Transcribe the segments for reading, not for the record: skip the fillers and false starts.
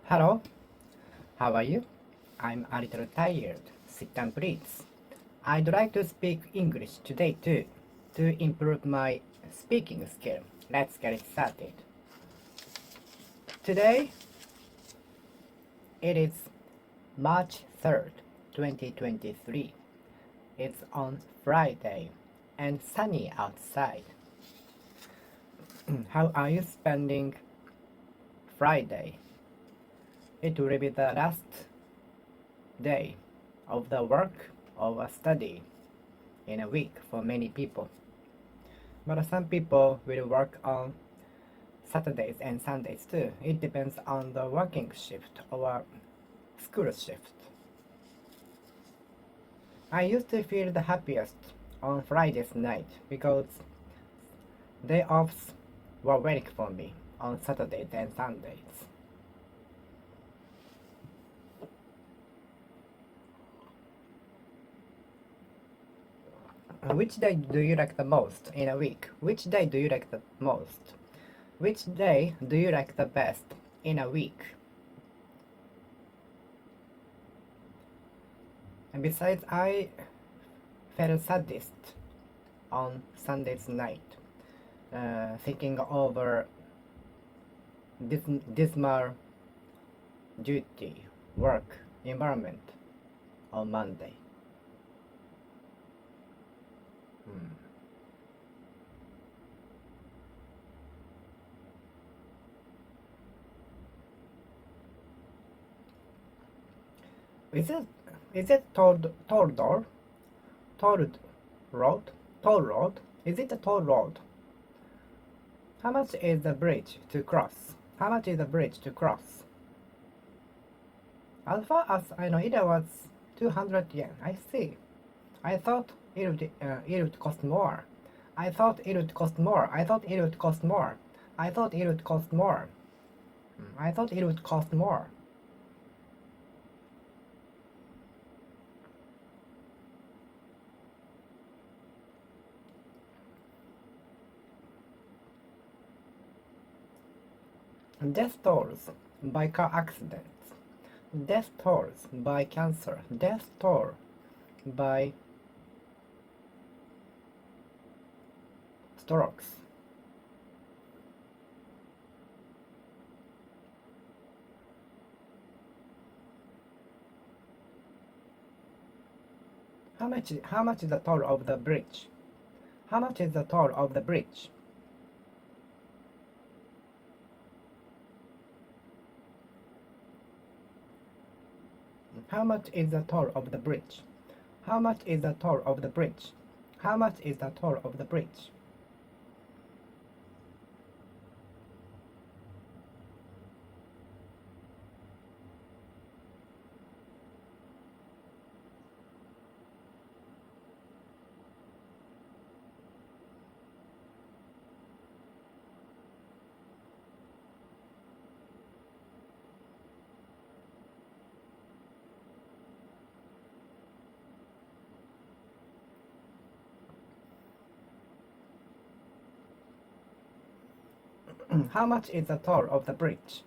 Hello, how are you? I'm a little tired. Sit down, please. I'd like to speak English today too, to improve my speaking skill. Let's get it started. Today, it is March 3rd, 2023. It's on Friday and sunny outside. How are you spending Friday? It will be the last day of the work or study in a week for many people. But some people will work on Saturdays and Sundays too. It depends on the working shift or school shift. I used to feel the happiest on Friday's night because day offs were waiting for me on Saturdays and Sundays. Which day do you like the most in a week? Which day do you like the most? Which day do you like the best in a week? And besides, I felt saddest on Sunday's night, thinking over dismal duty, work, environment on Monday. Is it tolled road? Toll road? Is it a toll road? How much is the bridge to cross? How much is the bridge to cross? As far as I know, it was 200 yen. I see. I thought it would cost more. I thought it would cost more. I thought it would cost more. I thought it would cost more. I thought it would cost more. Death tolls by car accidents. Death tolls by cancer. Death toll by strokes. How much is the toll of the bridge? How much is the toll of the bridge? How much is the toll of the bridge? How much is the toll of the bridge? How much is the toll of the bridge? How much is the toll of the bridge?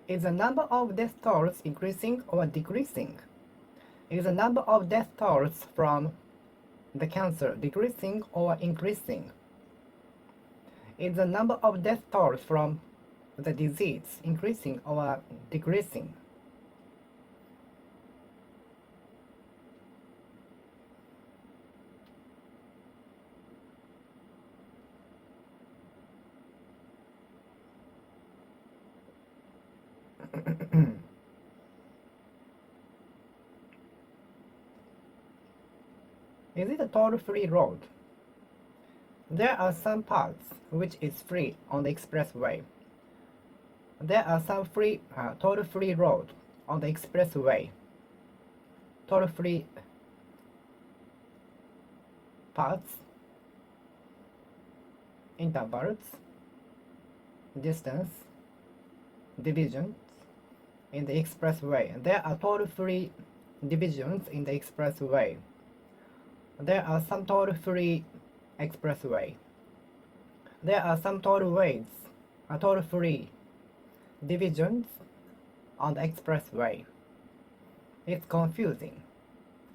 Is the number of death tolls increasing or decreasing? Is the number of death tolls from the cancer decreasing or increasing? Is the number of death tolls from the disease increasing or decreasing? Is it a toll-free road? There are some parts which is free on the expressway. There are some toll-free road on the expressway. Toll-free parts, intervals, distance, divisions in the expressway. There are toll-free divisions in the expressway. There are some toll-free expressway. There are some tollways, toll-free divisions on the expressway. It's confusing.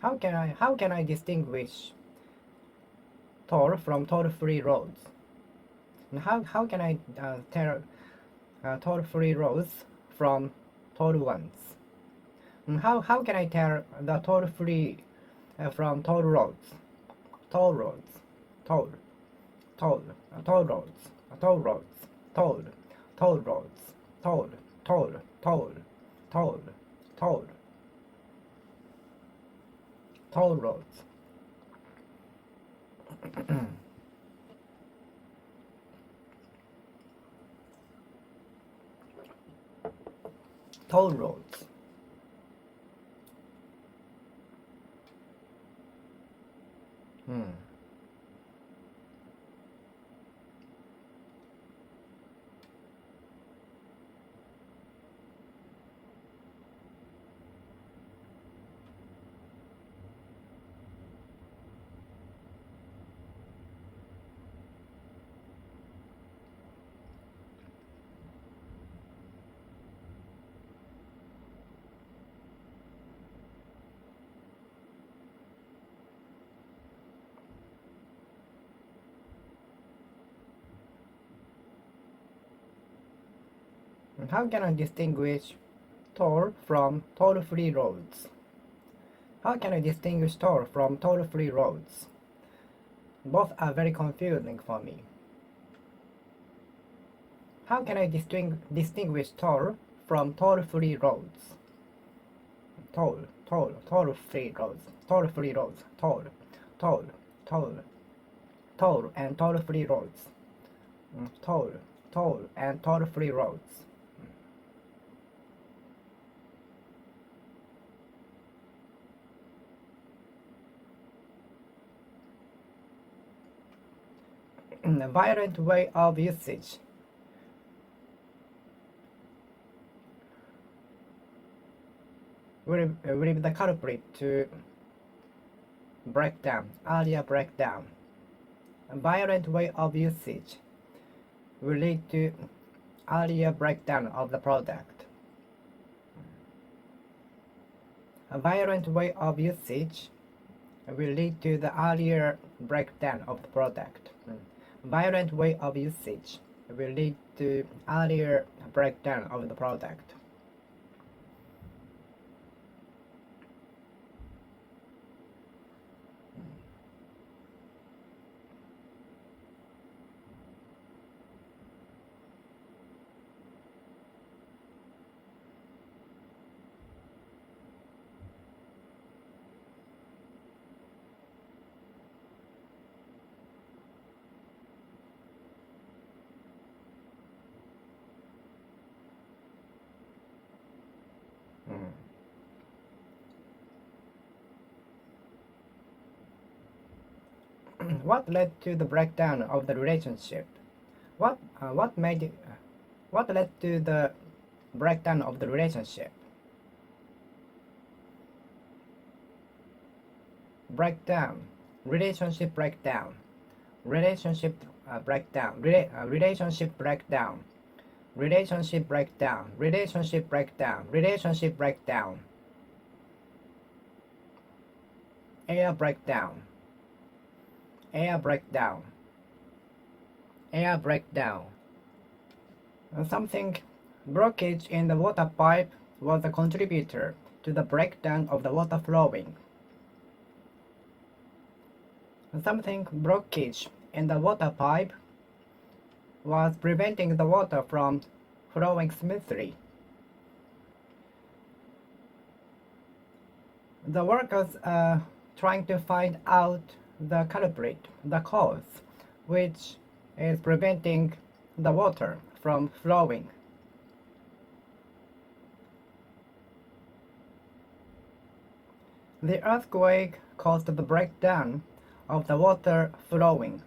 How can I distinguish toll from toll-free roads? And how can I tell toll-free roads from toll ones? And how can I tell the toll-free from toll roads? Toll roads, toll, toll, toll roads, toll roads, toll, toll roads, toll, toll, toll, toll, toll, toll roads. Toll roads. Hmm. And how can I distinguish toll from toll-free roads? How can I distinguish toll from toll-free roads? Both are very confusing for me. How can I distinguish toll from toll-free roads? Toll-free roads, toll-free roads, toll, toll, toll, toll and toll-free roads. Toll and toll-free roads. A violent way of usage. Will be the culprit to earlier breakdown. A violent way of usage will lead to earlier breakdown of the product. A violent way of usage will lead to the earlier breakdown of the product. Violent way of usage will lead to earlier breakdown of the product. What led to the breakdown of the relationship? What led to the breakdown of the relationship? Breakdown, relationship breakdown, relationship breakdown, relationship breakdown, relationship breakdown, relationship breakdown, relationship breakdown, air breakdown, air breakdown, air breakdown. Something blockage in the water pipe was a contributor to the breakdown of the water flowing. Something blockage in the water pipe was preventing the water from flowing smoothly. The workers are trying to find out the culprit, the cause, which is preventing the water from flowing. The earthquake caused the breakdown of the water flowing.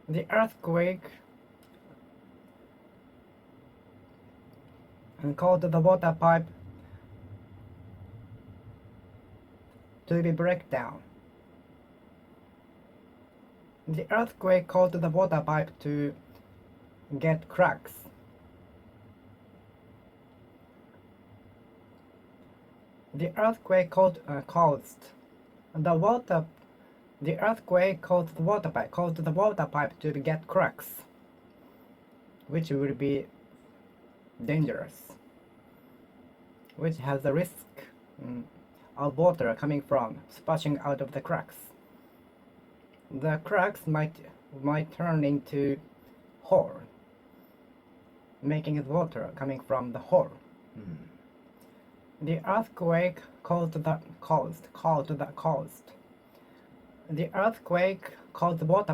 The earthquake caused the water pipe to be break down. The earthquake caused the water pipe to get cracks. The earthquake caused the water. The earthquake caused the water pipe to get cracks, which will be dangerous, which has the risk of water coming from splashing out of the cracks. The cracks might turn into hole, making water coming from the hole. The earthquake caused the earthquake caused the water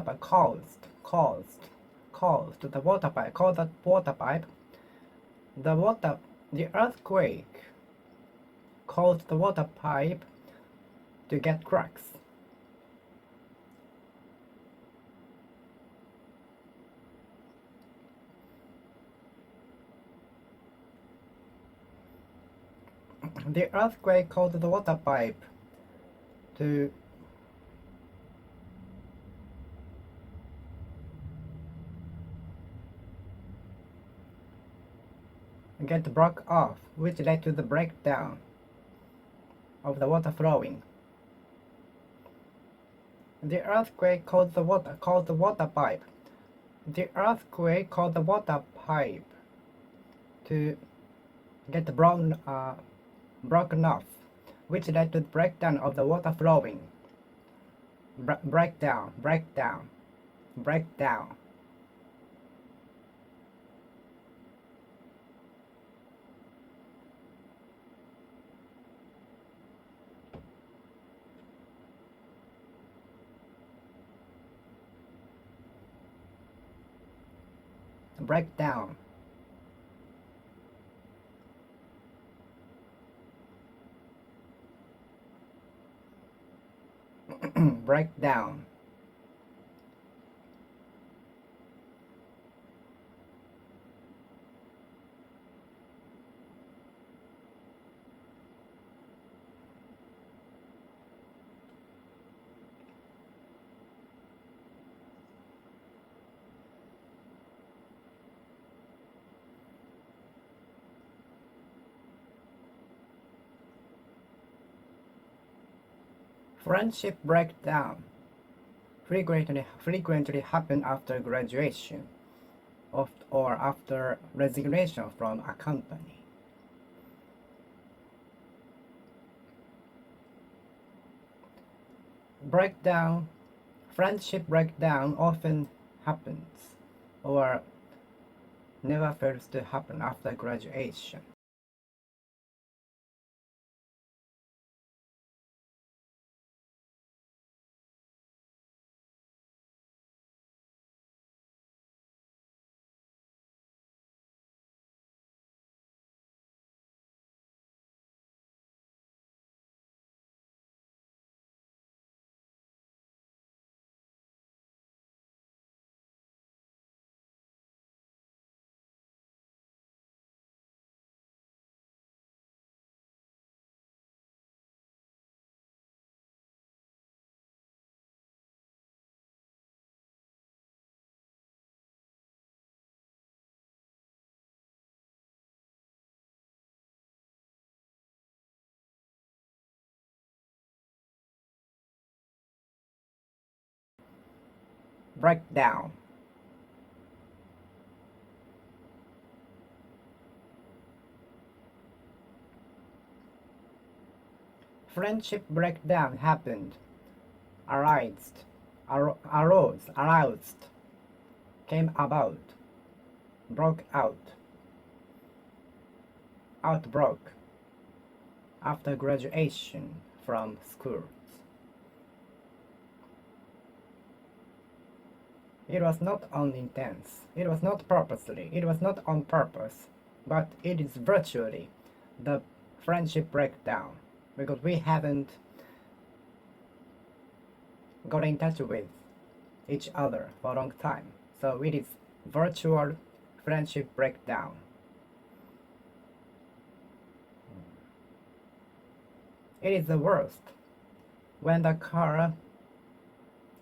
pipe the earthquake caused the water pipe to get cracks. The earthquake caused the water pipe to get broke off, which led to the breakdown of the water flowing. The earthquake caused the water pipe. The earthquake caused the water pipe to get broken off, which led to the breakdown of the water flowing. Breakdown. Break down. Break down. Breakdown. Friendship breakdown frequently happen after graduation or after resignation from a company. Friendship breakdown often happens or never fails to happen after graduation. Breakdown. Friendship breakdown happened, aroused, came about, broke out, outbroke, after graduation from schools. It was not unintense, it was not purposely, it was not on purpose, but it is virtually the friendship breakdown because we haven't got in touch with each other for a long time. So it is virtual friendship breakdown. It is the worst when the car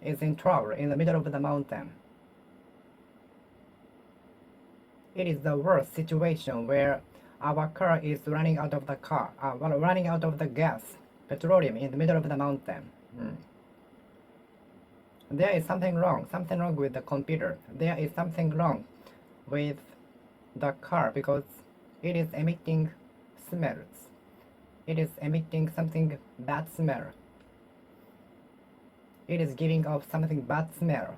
is in trouble in the middle of the mountain. It is the worst situation where our car is running out of running out of the gas, petroleum in the middle of the mountain. There is something wrong with the computer. There is something wrong with the car because it is emitting smells. It is emitting something bad smell. It is giving off something bad smell.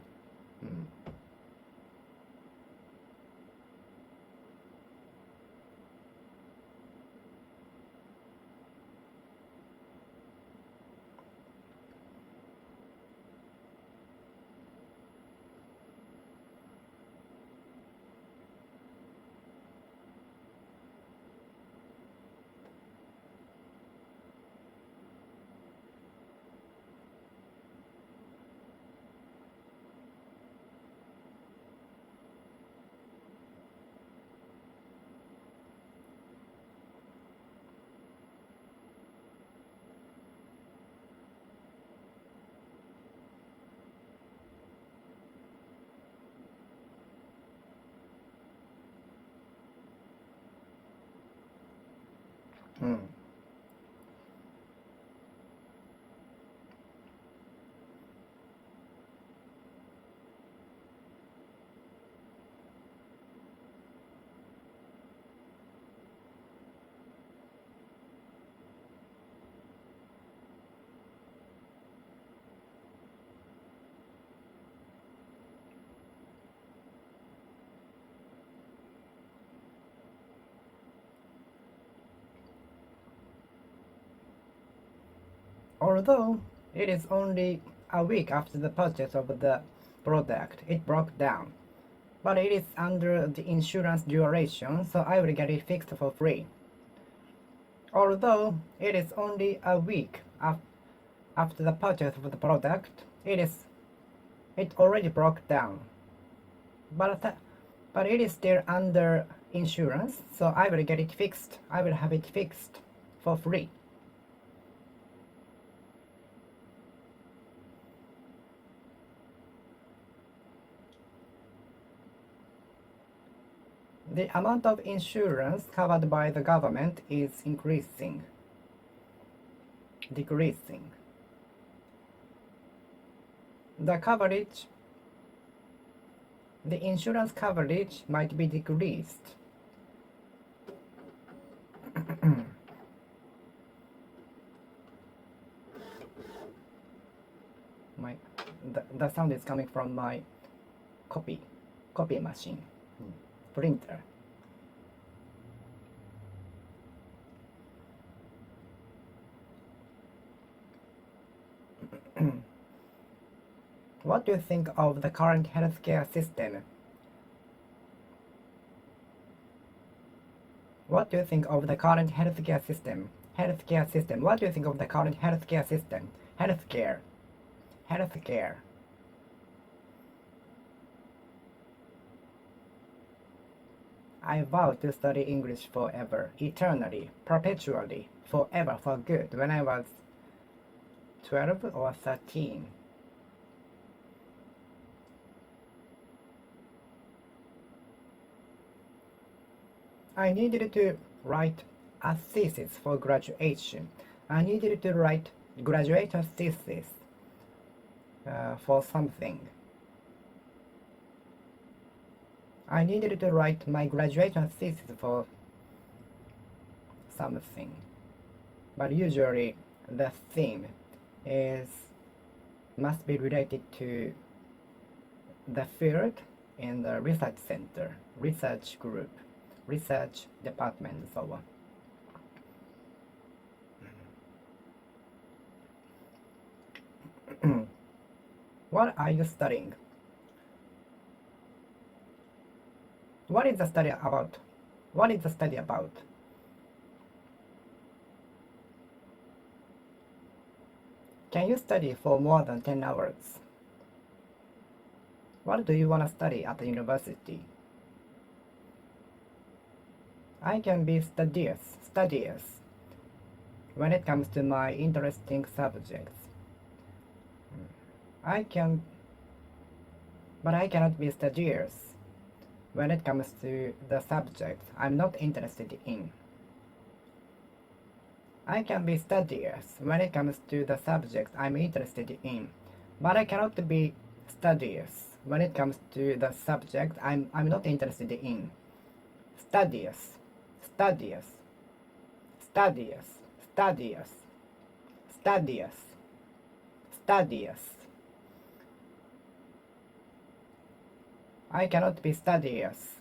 Although it is only a week after the purchase of the product, it broke down. But it is under the insurance duration, so I will get it fixed for free. Although it is only a week after the purchase of the product, it already broke down. But it is still under insurance, so I will get it fixed. I will have it fixed for free. The amount of insurance covered by the government is decreasing. The insurance coverage might be decreased. The sound is coming from my copy machine. Printer. What do you think of the current healthcare system? What do you think of the current healthcare system? What do you think of the current healthcare system? Healthcare. I vow to study English forever, eternally, perpetually, forever, for good, when I was 12 or 13. I needed to write a thesis for graduation. I needed to write graduation thesis for something. I needed to write my graduation thesis for something. But usually the theme must be related to the field in the research center, research group, research department, and so on. What are you studying? What is the study about? What is the study about? Can you study for more than 10 hours? What do you want to study at the university? I can be studious when it comes to my interesting subjects. I can, but I cannot be studious when it comes to the subject I'm not interested in. I can be studious when it comes to the subject I'm interested in, but I cannot be studious when it comes to the subject I'm not interested in. Studious, studious, studious, studious, studious, studious. I cannot be studious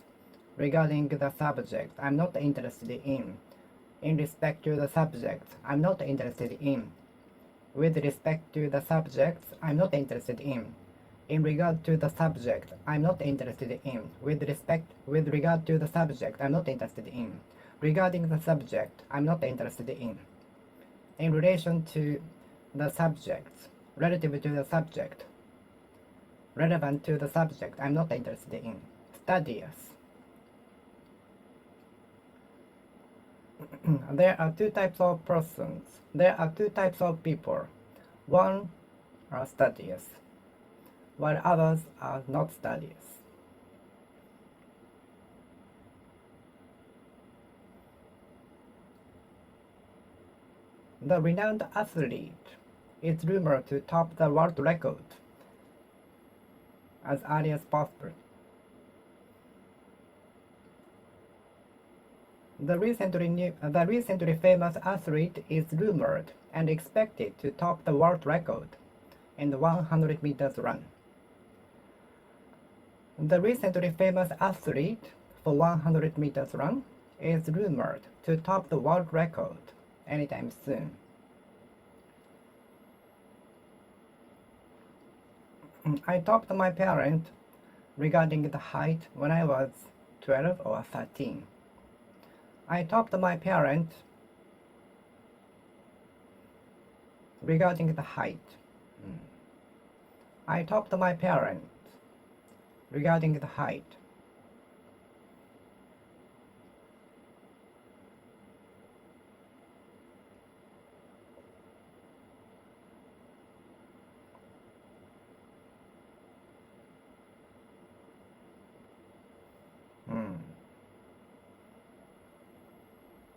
regarding the subject I'm not interested in respect to the subject I'm not interested in, with respect to the subjects I'm not interested in regard to the subject I'm not interested in, with regard to the subject I'm not interested in, regarding the subject I'm not interested in relation to the subject, relative to the subject, relevant to the subject I'm not interested in, studious. There are two types of persons. There are two types of people. One are studious, while others are not studious. The renowned athlete is rumored to top the world record as early as possible. The recently famous athlete is rumored and expected to top the world record in the 100 meters run. The recently famous athlete for 100 meters run is rumored to top the world record anytime soon. I topped my parent regarding the height when I was 12 or 13. I topped my parent regarding the height. I topped my parent regarding the height.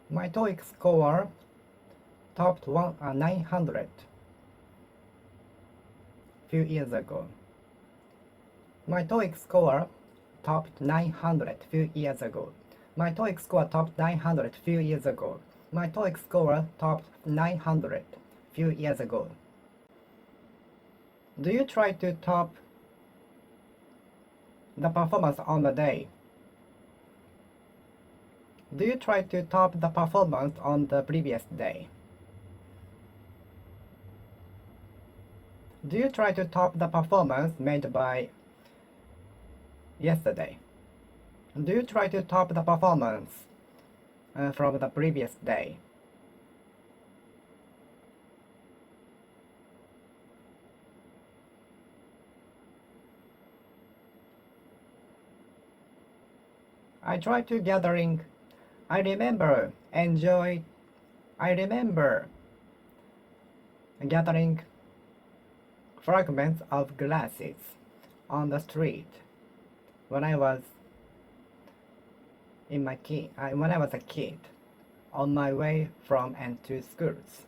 My TOEIC score topped 900 few years ago. My TOEIC score topped 900 few years ago. My TOEIC score topped 900 few years ago. My TOEIC score topped 900 few years ago. Do you try to top the performance on the day? Do you try to top the performance on the previous day? Do you try to top the performance made by yesterday? Do you try to top the performance from the previous day? I try to gathering. I remember gathering fragments of glasses on the street when I was a kid on my way from and to schools.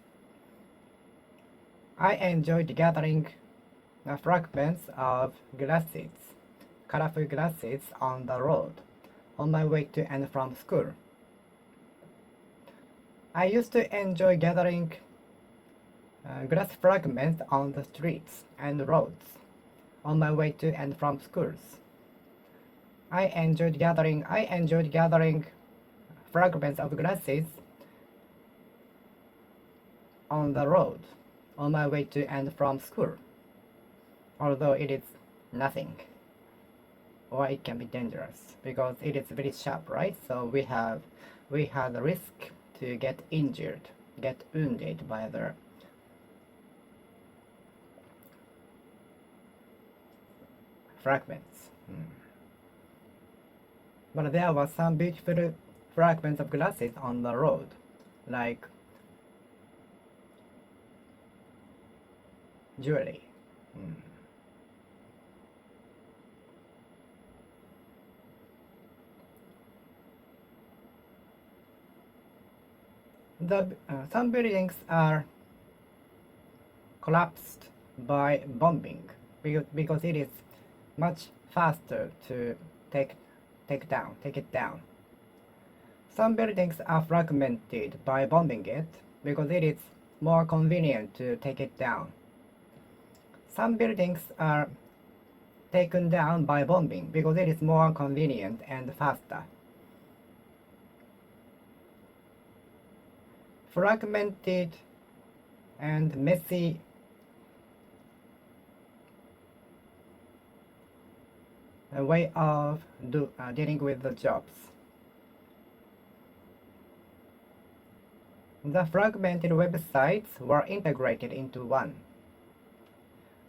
I enjoyed gathering fragments of glasses, colorful glasses on the road on my way to and from school. I used to enjoy gathering glass fragments on the streets and roads on my way to and from schools. I enjoyed gathering fragments of glasses on the road on my way to and from school, although it is nothing, or it can be dangerous because it is very sharp, right? So we had the risk to get injured, get wounded by the fragments. But there were some beautiful fragments of glasses on the road, like jewelry. Some buildings are collapsed by bombing because it is much faster to take it down. Some buildings are fragmented by bombing it because it is more convenient to take it down. Some buildings are taken down by bombing because it is more convenient and faster. Fragmented and messy way of dealing with the jobs. The fragmented websites were integrated into one.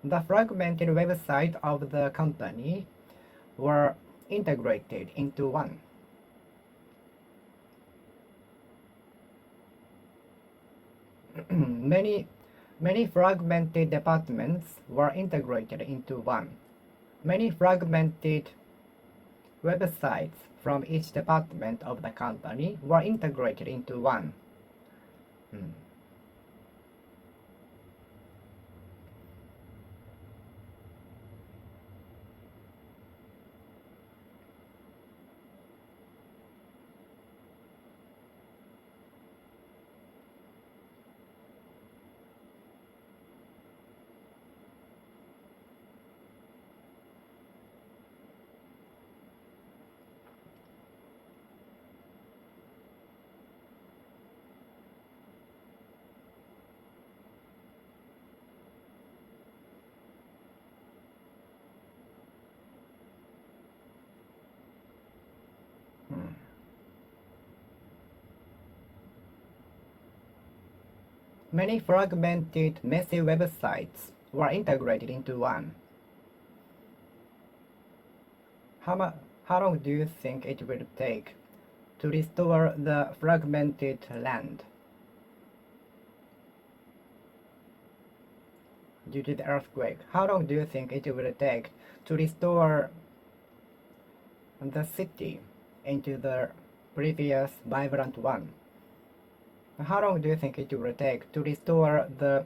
The fragmented website of the company were integrated into one. Many fragmented departments were integrated into one. Many fragmented websites from each department of the company were integrated into one. Many fragmented, messy websites were integrated into one. How long do you think it will take to restore the fragmented land due to the earthquake? How long do you think it will take to restore the city into the previous vibrant one? How long do you think it will take to restore the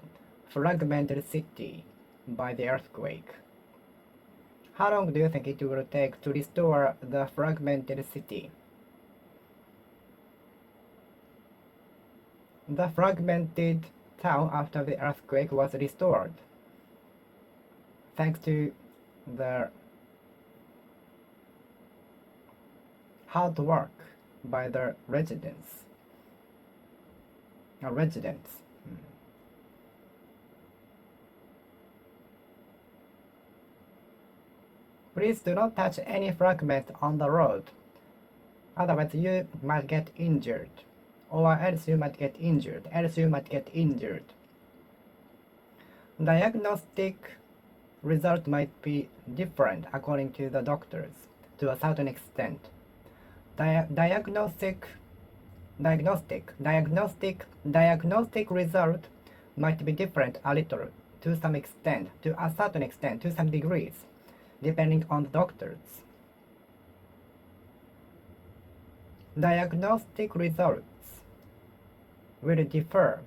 fragmented city by the earthquake? How long do you think it will take to restore the fragmented city? The fragmented town after the earthquake was restored thanks to the hard work by the residents. Please do not touch any fragment on the road, otherwise you might get injured, or else you might get injured. Diagnostic result might be different according to the doctors to a certain extent. Diagnostic result might be different a little, to some extent, to a certain extent, to some degrees, depending on the doctors. Diagnostic results will differ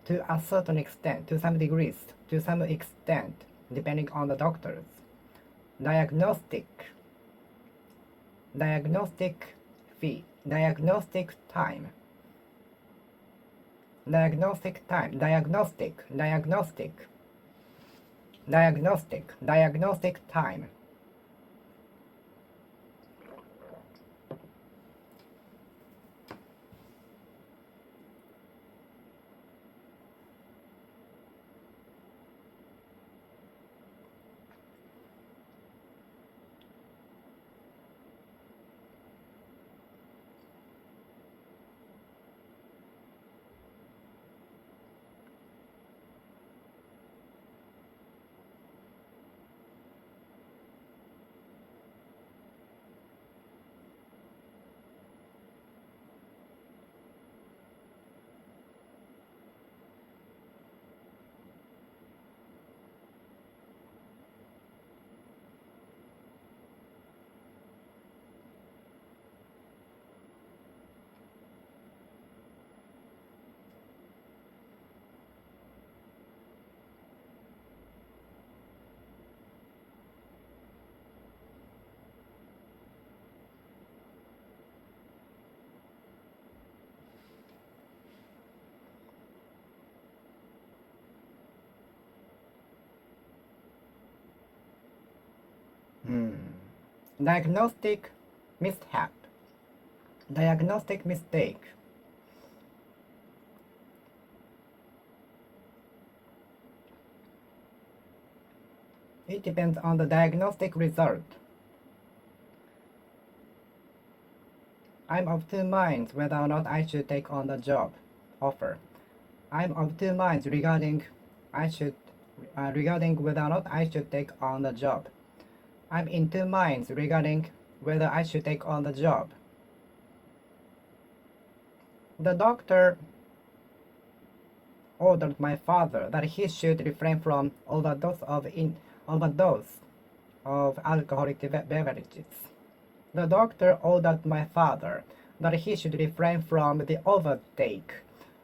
to a certain extent, to some degrees, to some extent, depending on the doctors. Diagnostic fee, diagnostic time, diagnostic time, diagnostic time. Diagnostic mishap. Diagnostic mistake. It depends on the diagnostic result. I'm of two minds whether or not I should take on the job offer. I'm of two minds regarding whether or not I should take on the job. I'm in two minds regarding whether I should take on the job. The doctor ordered my father that he should refrain from overdose of alcoholic beverages. The doctor ordered my father that he should refrain from the overtake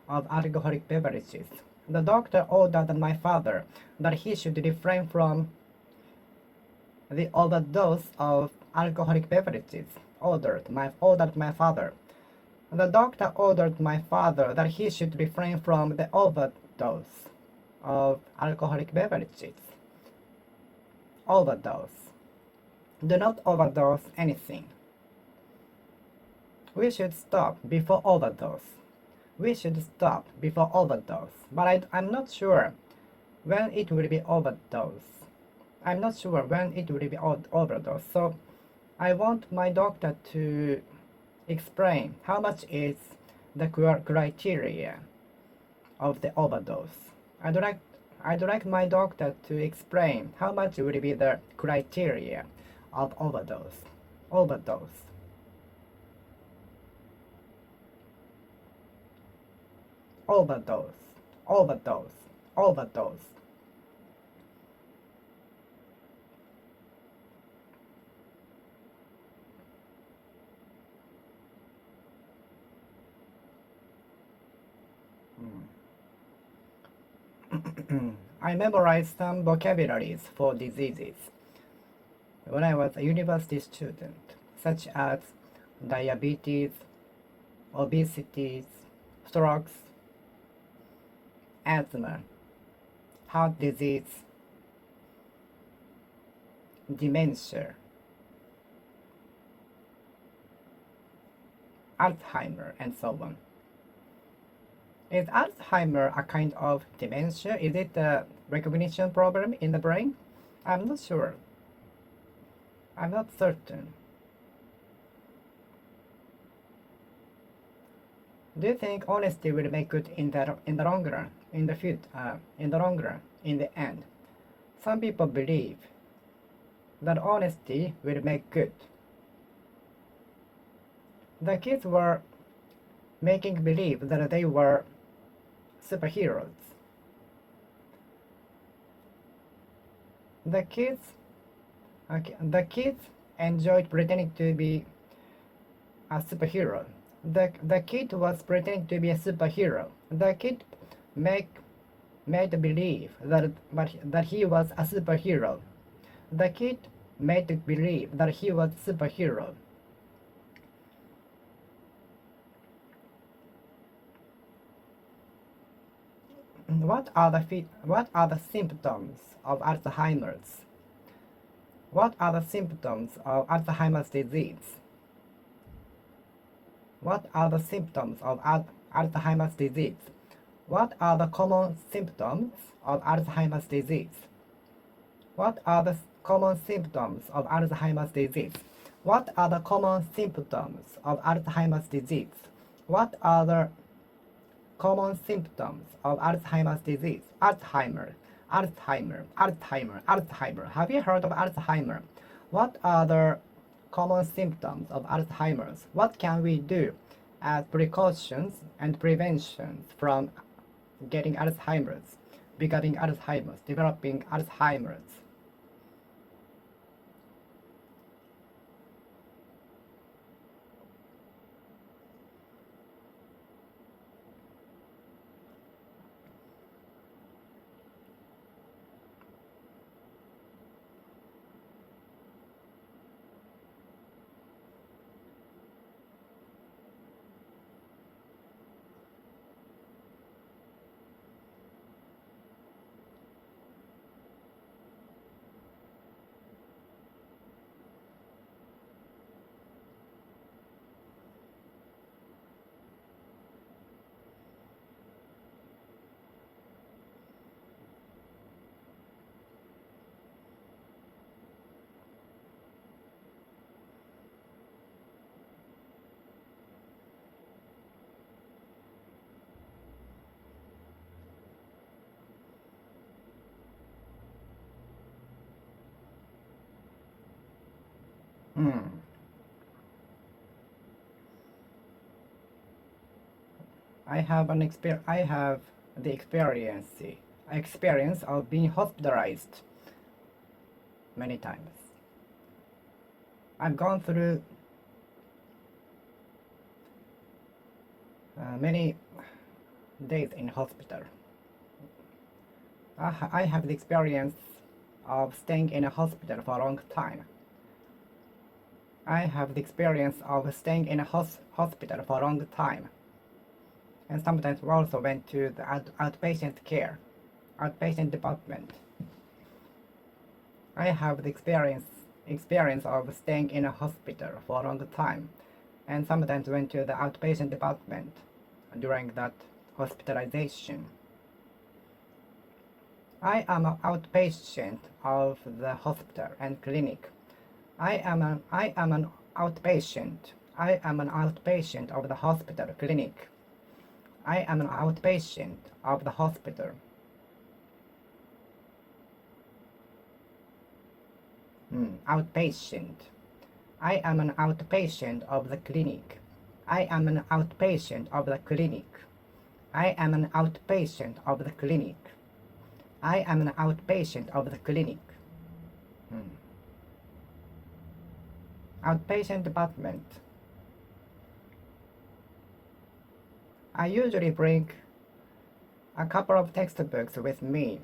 of alcoholic beverages. The doctor ordered my father that he should refrain from the overdose of alcoholic beverages. Ordered my father. The doctor ordered my father that he should refrain from the overdose of alcoholic beverages. Overdose. Do not overdose anything. We should stop before overdose. We should stop before overdose. But I'm not sure when it will be overdose. I'm not sure when it will be overdose. So I want my doctor to explain how much is the criteria of the overdose. I'd like my doctor to explain how much will be the criteria of overdose. Overdose. Overdose. Overdose. Overdose. I memorized some vocabularies for diseases when I was a university student, such as diabetes, obesity, strokes, asthma, heart disease, dementia, Alzheimer, and so on. Is Alzheimer a kind of dementia? Is it a recognition problem in the brain? I'm not sure. I'm not certain. Do you think honesty will make good in the long run, in the long run, in the end? Some people believe that honesty will make good. The kids were making believe that they were superheroes. The kids enjoyed pretending to be a superhero. The kid was pretending to be a superhero. The kid made believe that he was a superhero. The kid made believe that he was a superhero. What are the symptoms of Alzheimer's? What are the symptoms of Alzheimer's disease? What are the symptoms of Alzheimer's disease? What are the common symptoms of Alzheimer's disease? What are the common symptoms of Alzheimer's disease? What are the common symptoms of Alzheimer's disease? What are the common symptoms of Alzheimer's disease? Alzheimer. Have you heard of Alzheimer? What are the common symptoms of Alzheimer's? What can we do as precautions and preventions from getting Alzheimer's, becoming Alzheimer's, developing Alzheimer's? Hmm. I have the experience of being hospitalized many times. I've gone through many days in hospital. I have the experience of staying in a hospital for a long time. I have the experience of staying in a hospital for a long time. And sometimes we also went to the outpatient department. I have the experience of staying in a hospital for a long time, and sometimes went to the outpatient department during that hospitalization. I am an outpatient of the hospital and clinic. I am an outpatient. I am an outpatient of the hospital clinic. I am an outpatient of the hospital. Outpatient. I am an outpatient of the clinic. I am an outpatient of the clinic. I am an outpatient of the clinic. I am an outpatient of the clinic. Outpatient department. I usually bring a couple of textbooks with me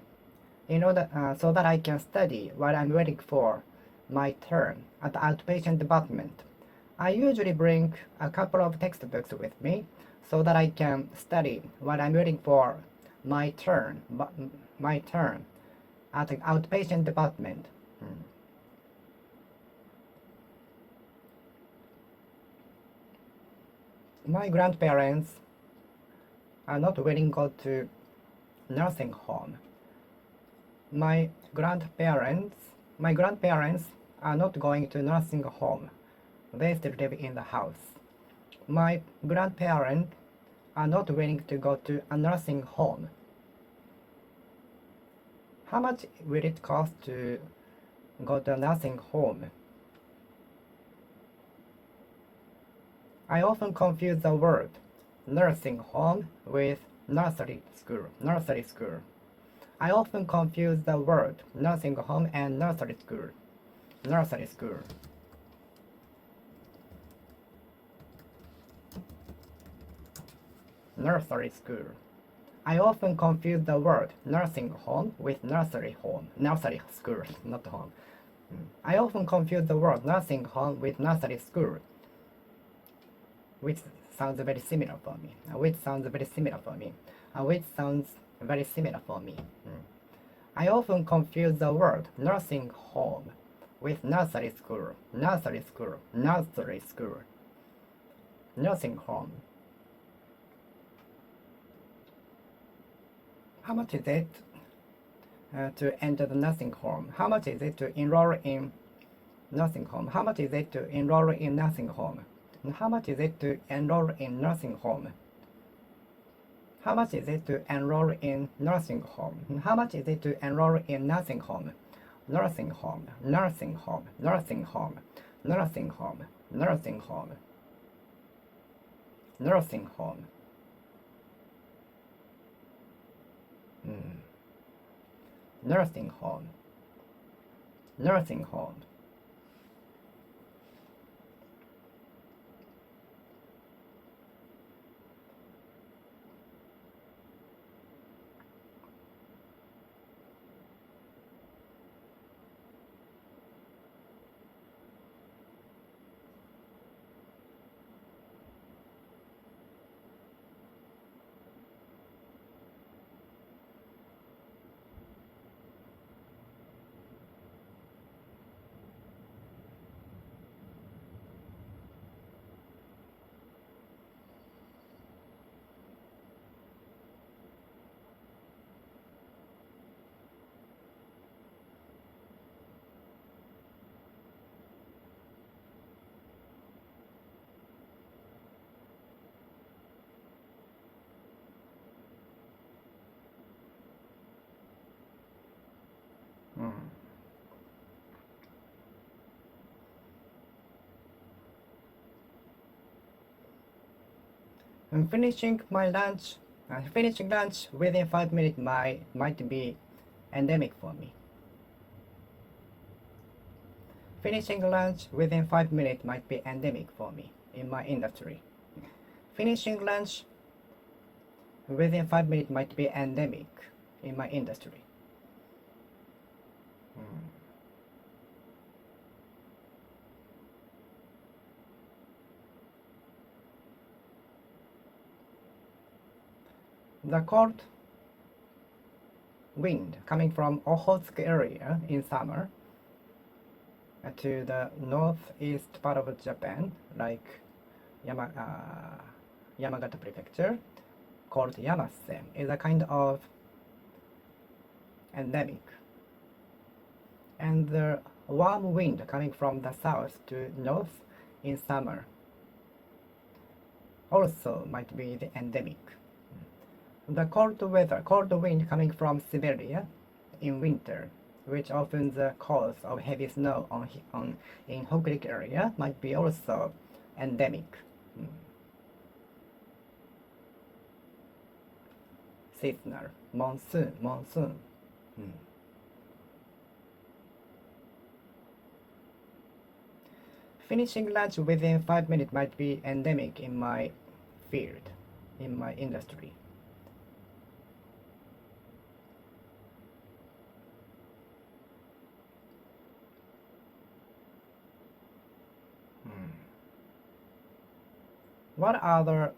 in order so that I can study while I'm waiting for my turn at the outpatient department. I usually bring a couple of textbooks with me so that I can study while I'm waiting for my turn at the outpatient department. My grandparents are not willing to go to nursing home. My grandparents are not going to nursing home. They still live in the house. My grandparents are not willing to go to a nursing home. How much will it cost to go to a nursing home? I often confuse the word nursing home with nursery school. I often confuse the word nursing home and nursery school. Nursery school. Nursery school. I often confuse the word nursing home with nursery home. Nursery school, not home. I often confuse the word nursing home with nursery school, which sounds very similar for me. I often confuse the word nursing home with nursery school. Nursing home. How much is it to enter the nursing home? How much is it to enroll in nursing home? How much is it to enroll in nursing home? How much is it to enroll in nursing home? How much is it to enroll in nursing home? How much is it to enroll in nursing home? Nursing home. Nursing home. Nursing home. Nursing home. Nursing home. Nursing home. Nursing home. Nursing home. And finishing lunch within 5 minutes might be endemic for me. Finishing lunch within 5 minutes might be endemic for me in my industry. Finishing lunch within 5 minutes might be endemic in my industry. The cold wind coming from Okhotsk area in summer to the northeast part of Japan, like Yamagata prefecture, called Yamasen, is a kind of endemic. And the warm wind coming from the south to north in summer also might be the endemic. The cold wind coming from Siberia in winter, which often the cause of heavy snow in Hokkaido area, might be also endemic. Seasonal, monsoon. Finishing lunch within 5 minutes might be endemic in my field, in my industry. What are the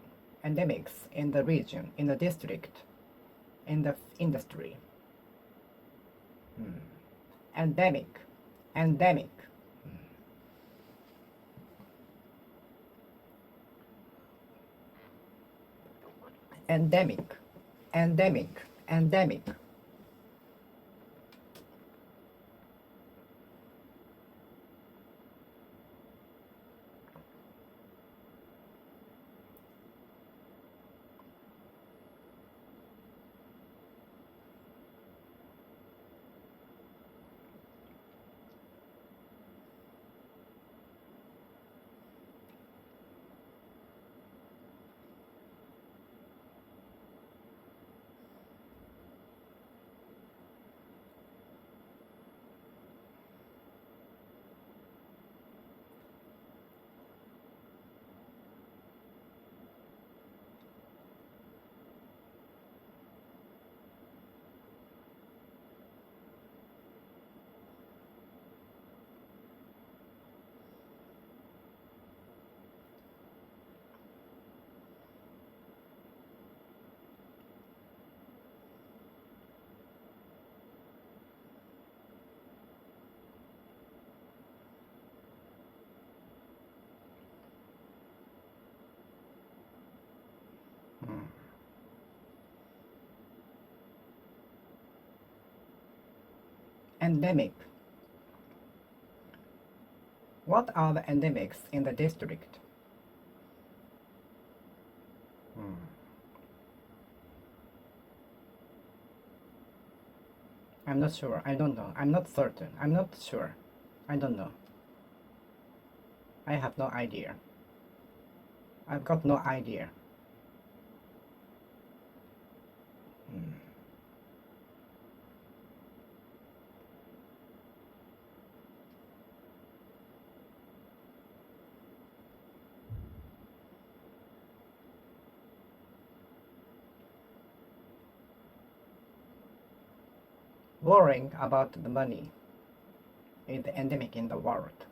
endemics in the region, in the district, in the industry? Endemic. Endemic. Endemic. What are the endemics in the district? I'm not sure. I don't know. I'm not certain. I'm not sure. I don't know. I have no idea. I've got no idea. Worrying about the money is the endemic in the world.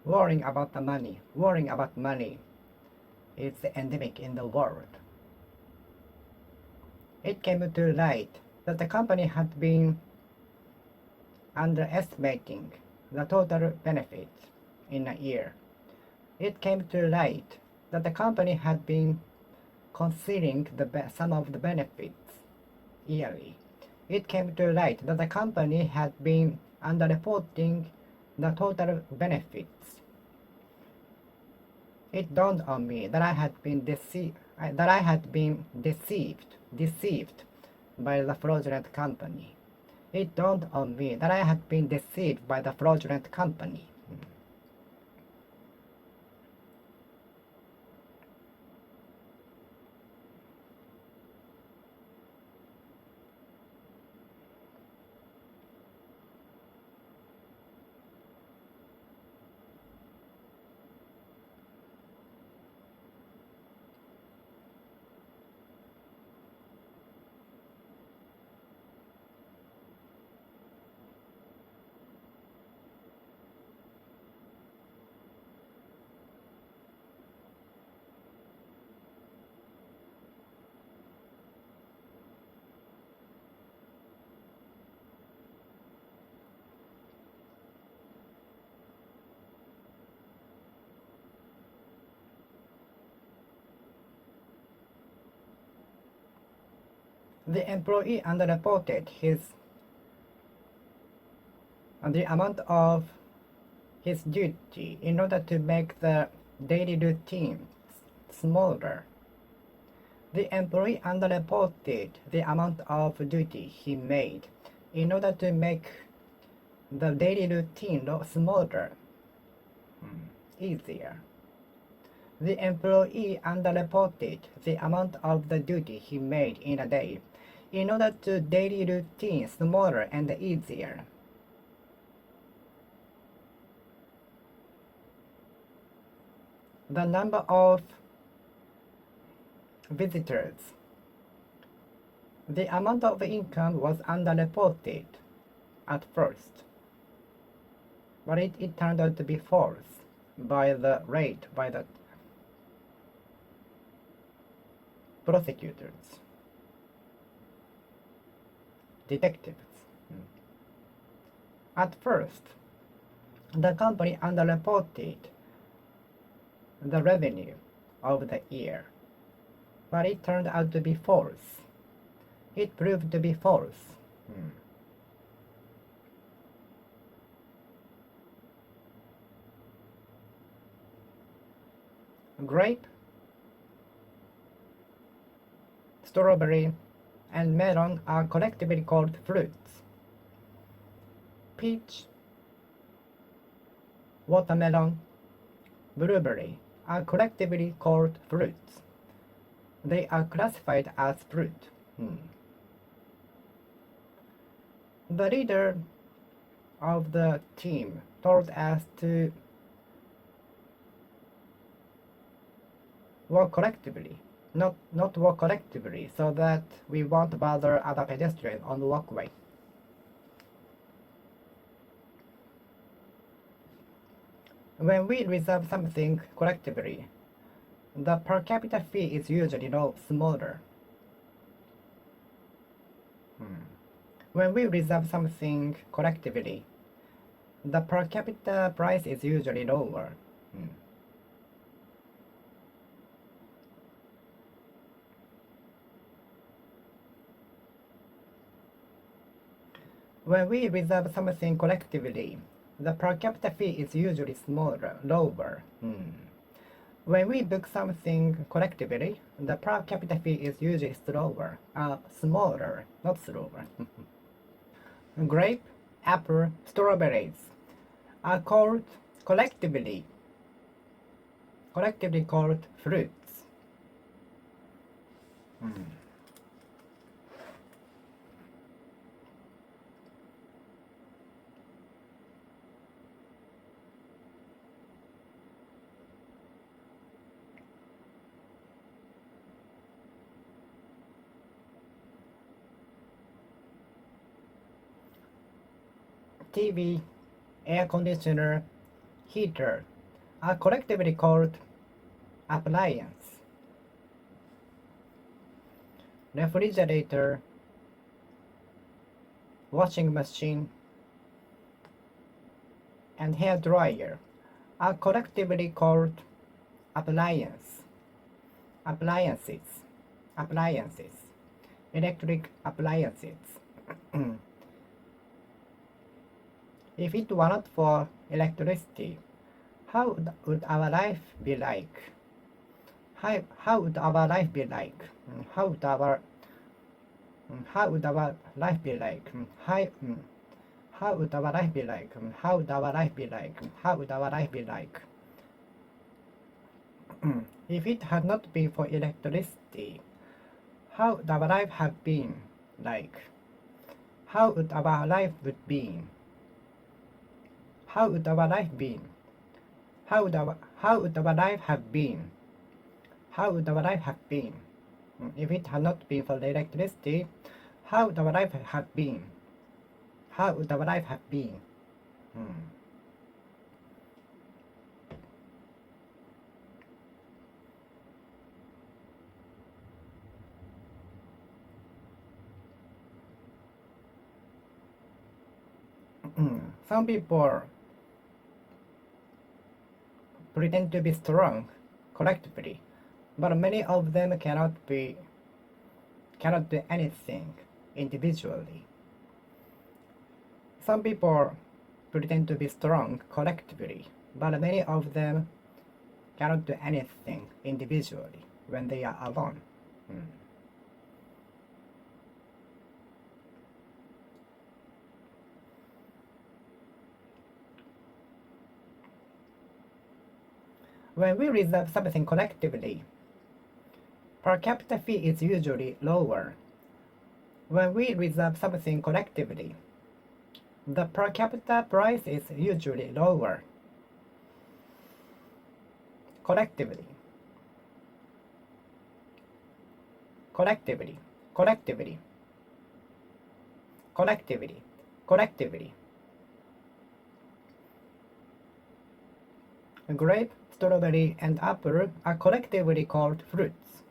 Worrying about the money, is the endemic in the world. It came to light that the company had been underestimating the total benefits in a year. It came to light that the company had been concealing some of the benefits yearly. It came to light that the company had been underreporting the total benefits. It dawned on me that I had been deceived by the fraudulent company. It dawned on me that I had been deceived by the fraudulent company. The employee underreported the amount of his duty in order to make the daily routine smaller. The employee underreported the amount of duty he made in order to make the daily routine smaller, easier. The employee underreported the amount of the duty he made in a day in order to daily routine smaller and easier. The number of visitors. The amount of income was underreported at first, but it turned out to be false by the prosecutors, detectives. At first, the company underreported the revenue of the year, but it turned out to be false. It proved to be false. Grape, strawberry, and melon are collectively called fruits. Peach, watermelon, blueberry are collectively called fruits. They are classified as fruit. The leader of the team told us to walk collectively, not walk collectively, so that we won't bother other pedestrians on the walkway. When we reserve something collectively, the per capita fee is usually smaller. When we reserve something collectively, the per capita price is usually lower. When we reserve something collectively, the per capita fee is usually lower. When we book something collectively, the per capita fee is usually smaller, not slower. Grape, apple, strawberries are collectively called fruits. TV, air conditioner, heater are collectively called appliance. Refrigerator, washing machine, and hair dryer are collectively called appliances, electric appliances. If it were not for electricity, how would our life be like? How would our life be like? How would our life be like? How would our life be like? How would our life be like? How would our life be like? If it had not been for electricity, how would our life have been like? How would our life would be? How would our life be? How would our life have been? How would our life have been? If it had not been for the electricity, how would our life have been? How would our life have been? Some people pretend to be strong collectively, but many of them cannot cannot do anything individually. Some people pretend to be strong collectively, but many of them cannot do anything individually when they are alone. When we reserve something collectively, per capita fee is usually lower. When we reserve something collectively, the per capita price is usually lower. Collectively, collectively, collectively, collectively, collectively. Grape, strawberry, and apple are collectively called fruits.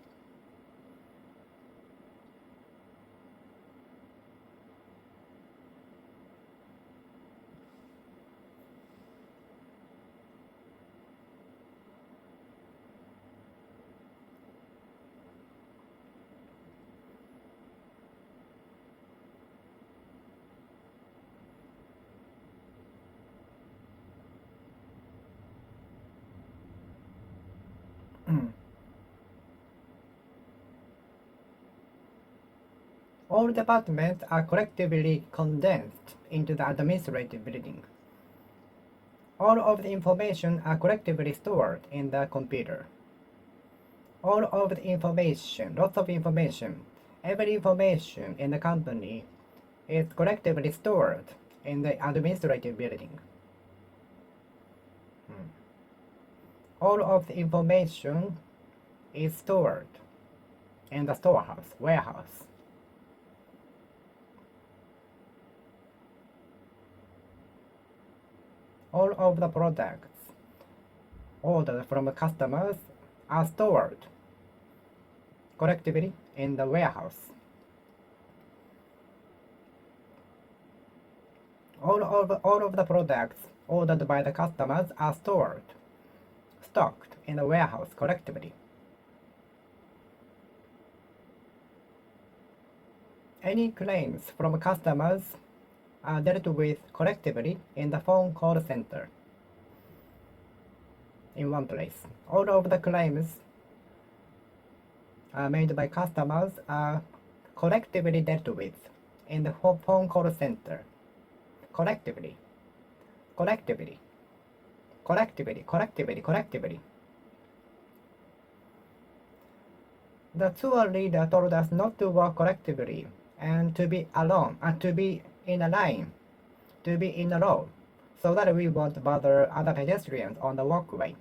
All departments are collectively condensed into the administrative building. All of the information are collectively stored in the computer. All of the information, lots of information, every information in the company is collectively stored in the administrative building. All of the information is stored in the storehouse, warehouse. All of the products ordered from customers are stored collectively in the warehouse. All of the products ordered by the customers are stocked in the warehouse collectively. Any claims from customers are dealt with collectively in the phone call center in one place. All of the claims made by customers are collectively dealt with in the phone call center. Collectively. Collectively. Collectively. Collectively. Collectively. The tour leader told us not to work collectively and to be alone, and to be in a line, to be in a row, so that we won't bother other pedestrians on the walkway.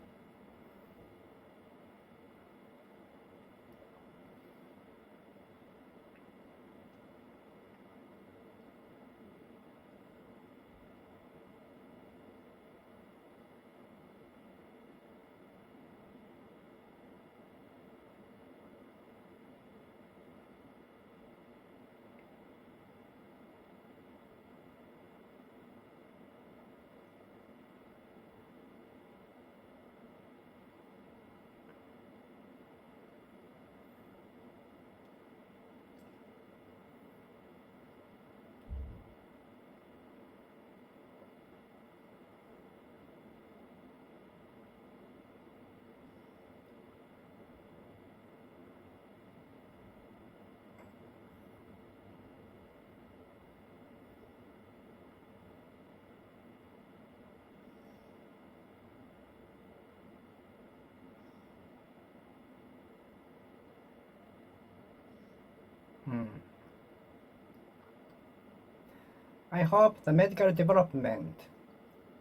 I hope the medical development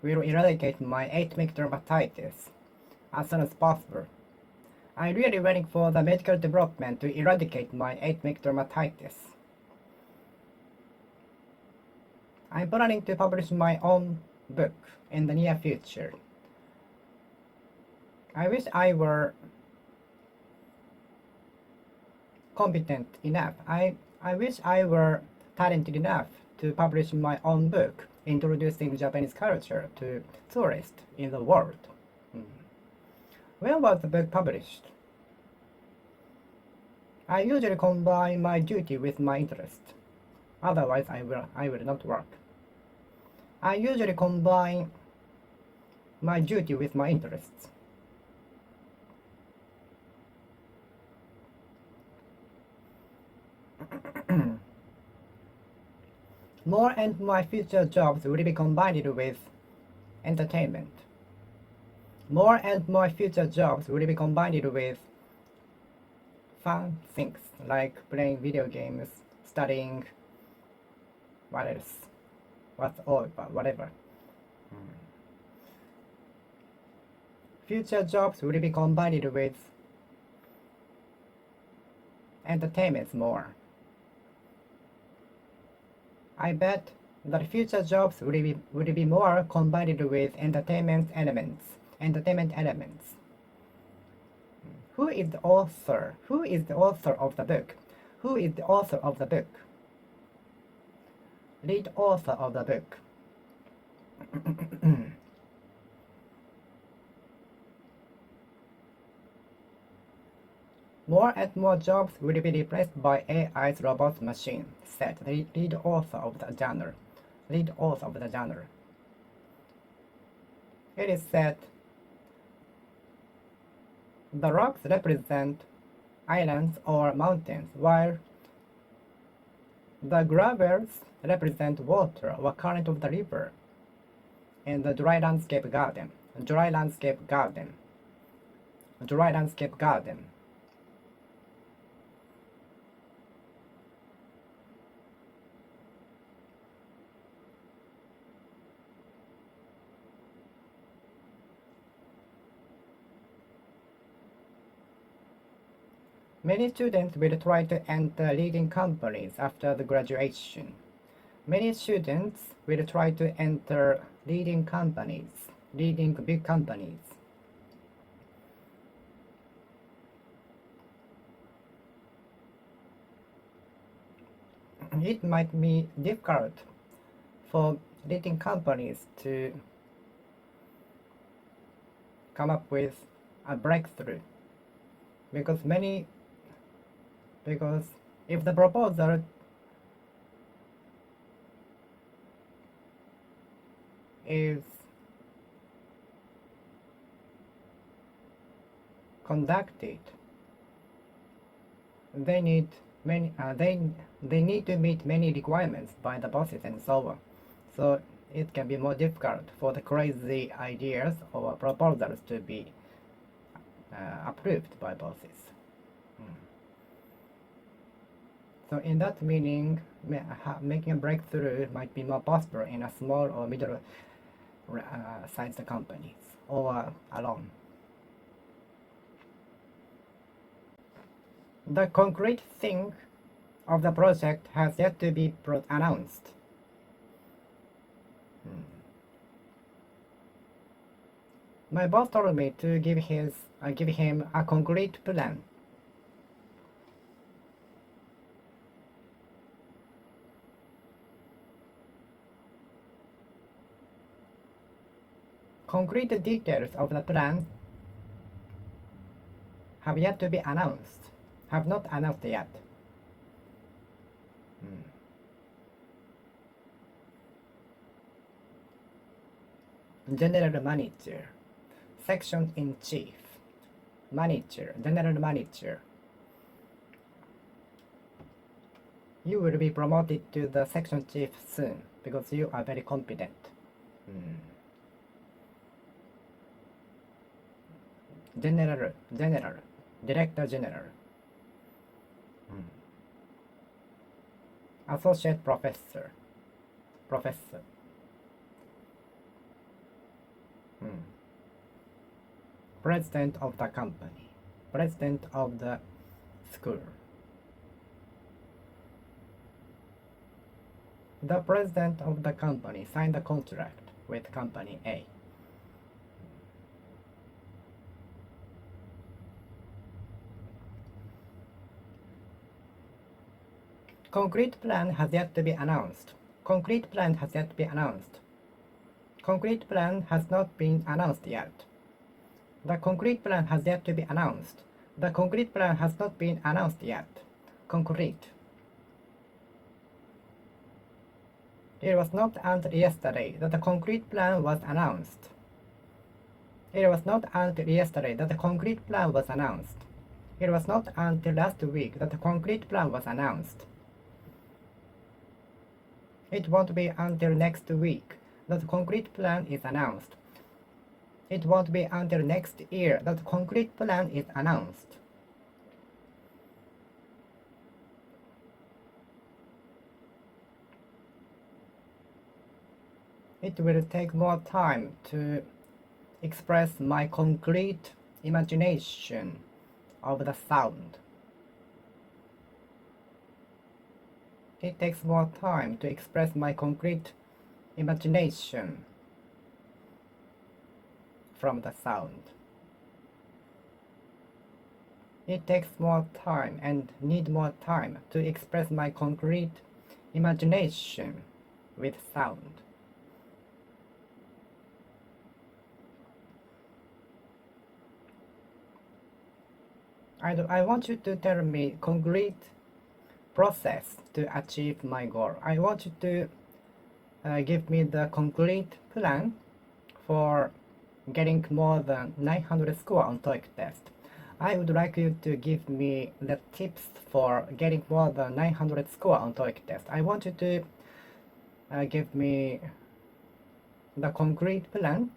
will eradicate my atomic dermatitis as soon as possible. I'm really waiting for the medical development to eradicate my atomic dermatitis. I'm planning to publish my own book in the near future. I wish I were competent enough. I wish I were talented enough to publish my own book introducing Japanese culture to tourists in the world. When was the book published? I usually combine my duty with my interest. Otherwise, I will not work. I usually combine my duty with my interests. More and more future jobs will be combined with entertainment. More and more future jobs will be combined with fun things like playing video games, studying, what else? Whatever. Future jobs will be combined with entertainment more. I bet that future jobs will be more combined with entertainment elements. Who is the author? Who is the author of the book? Who is the author of the book? Lead author of the book. More and more jobs will be replaced by AI's robot machine, said the lead author of the genre. It is said the rocks represent islands or mountains, while the gravels represent water or current of the river, and the dry landscape garden. Many students will try to enter leading companies after the graduation. Many students will try to enter leading big companies. It might be difficult for leading companies to come up with a breakthrough because if the proposal is conducted, they need to meet many requirements by the bosses and so on. So it can be more difficult for the crazy ideas or proposals to be approved by bosses. So in that meaning, making a breakthrough might be more possible in a small or middle sized companies or alone. The concrete thing of the project has yet to be announced. My boss told me to give him a concrete plan. Concrete details of the plan have yet to be announced. Have not announced yet. General Manager, Section in Chief, Manager, General Manager. You will be promoted to the Section Chief soon because you are very competent. General, Director General. Associate Professor. President of the company. President of the school. The president of the company signed a contract with Company A. Concrete plan has yet to be announced. Concrete plan has yet to be announced. Concrete plan has not been announced yet. The concrete plan has yet to be announced. The concrete plan has not been announced yet. Concrete. It was not until yesterday that the concrete plan was announced. It was not until yesterday that the concrete plan was announced. It was not until last week that the concrete plan was announced. It won't be until next week that the concrete plan is announced. It won't be until next year that the concrete plan is announced. It will take more time to express my concrete imagination of the sound. It takes more time to express my concrete imagination from the sound. It takes more time and need more time to express my concrete imagination with sound. I want you to tell me concrete process to achieve my goal. I want you to give me the concrete plan for getting more than 900 score on TOEIC test. I would like you to give me the tips for getting more than 900 score on TOEIC test. I want you to give me the concrete plan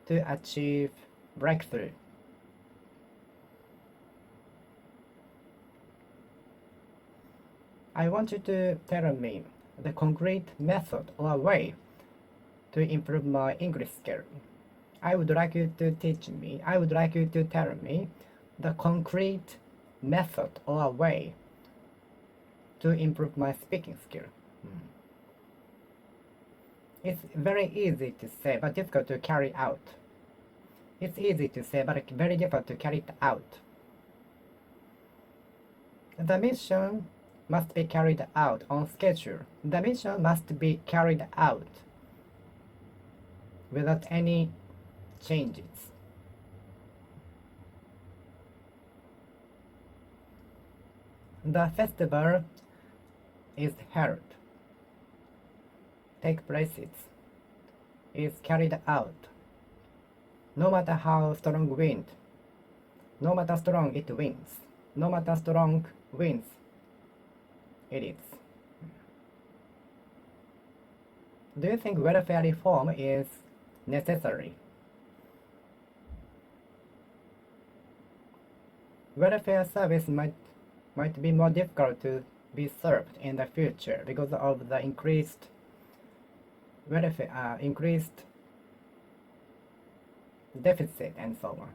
to achieve breakthrough. I want you to tell me the concrete method or way to improve my English skill. I would like you to teach me, I would like you to tell me the concrete method or way to improve my speaking skill. It's very easy to say but difficult to carry out. It's easy to say but very difficult to carry it out. The mission must be carried out on schedule. The mission must be carried out without any changes. The festival is held, take places, is carried out. No matter how strong wind, no matter strong it wins, no matter strong winds, it is. Do you think welfare reform is necessary? Welfare service might be more difficult to be served in the future because of the increased welfare, increased deficit and so on,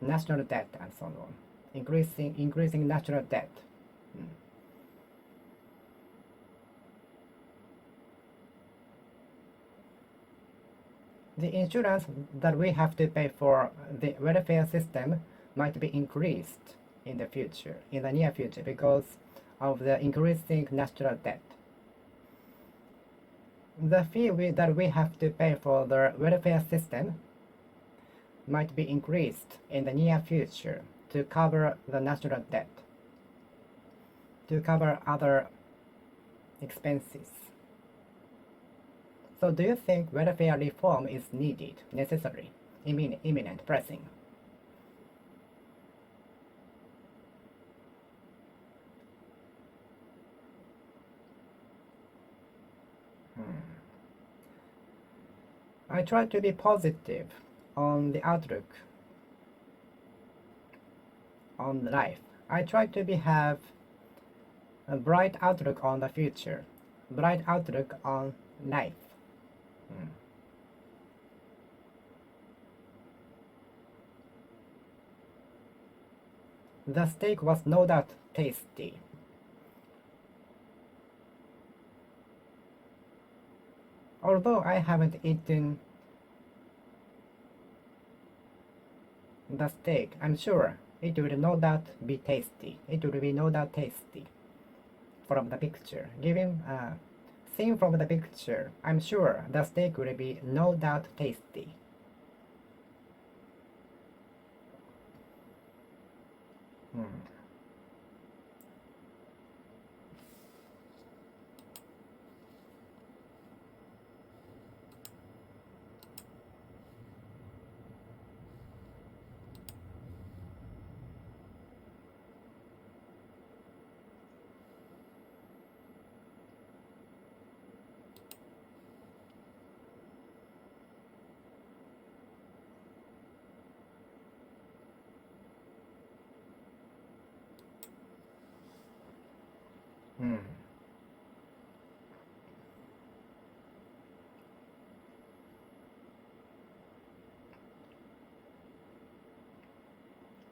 national debt and so on, increasing national debt. The insurance that we have to pay for the welfare system might be increased in the future, in the near future, because of the increasing national debt. The fee that we have to pay for the welfare system might be increased in the near future to cover the national debt, to cover other expenses. So do you think welfare reform is needed, necessary, imminent, pressing? I try to be positive on the outlook on life. I try to have a bright outlook on the future, bright outlook on life. The steak was no doubt tasty. Although I haven't eaten the steak, I'm sure it will no doubt be tasty. It will be no doubt tasty from the picture. Seen from the picture, I'm sure the steak will be no doubt tasty. Hmm. Hmm.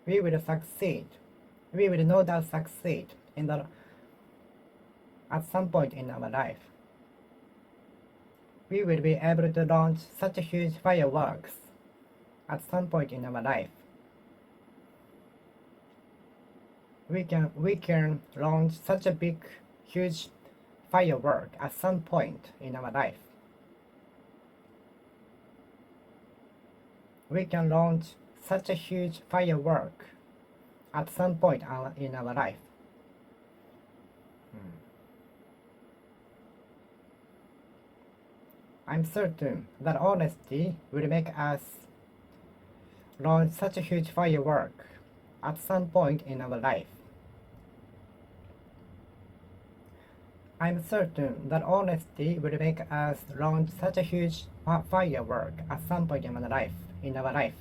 We will succeed. We will no doubt succeed at some point in our life. We will be able to launch such huge fireworks at some point in our life. We can launch such a big, huge firework at some point in our life. We can launch such a huge firework at some point in our life. I'm certain that honesty will make us launch such a huge firework at some point in our life. I'm certain that honesty will make us launch such a huge firework at some point in our life.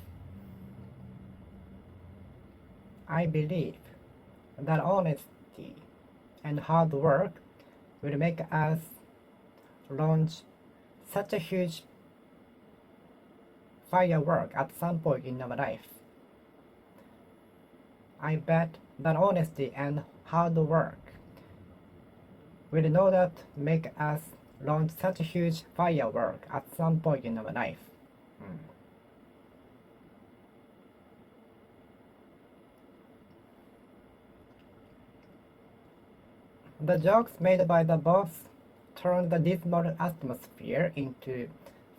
I believe that honesty and hard work will make us launch such a huge firework at some point in our life. I bet that honesty and hard work will no doubt make us launch such a huge firework at some point in our life. The jokes made by the boss turned the dismal atmosphere into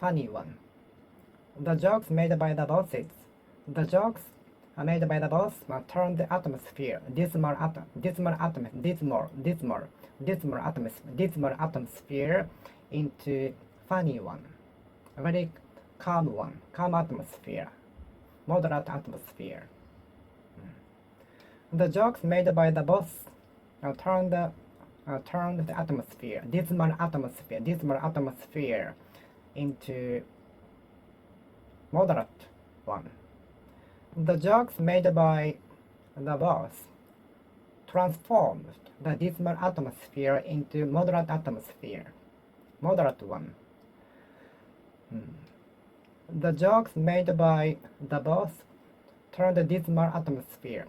funny one. The jokes made by the boss turned the atmosphere dismal atmosphere into funny one, a very calm atmosphere, moderate atmosphere. The jokes made by the boss turned the atmosphere dismal atmosphere into moderate one. The jokes made by the boss transformed the dismal atmosphere into moderate one. The jokes made by the boss turned the dismal atmosphere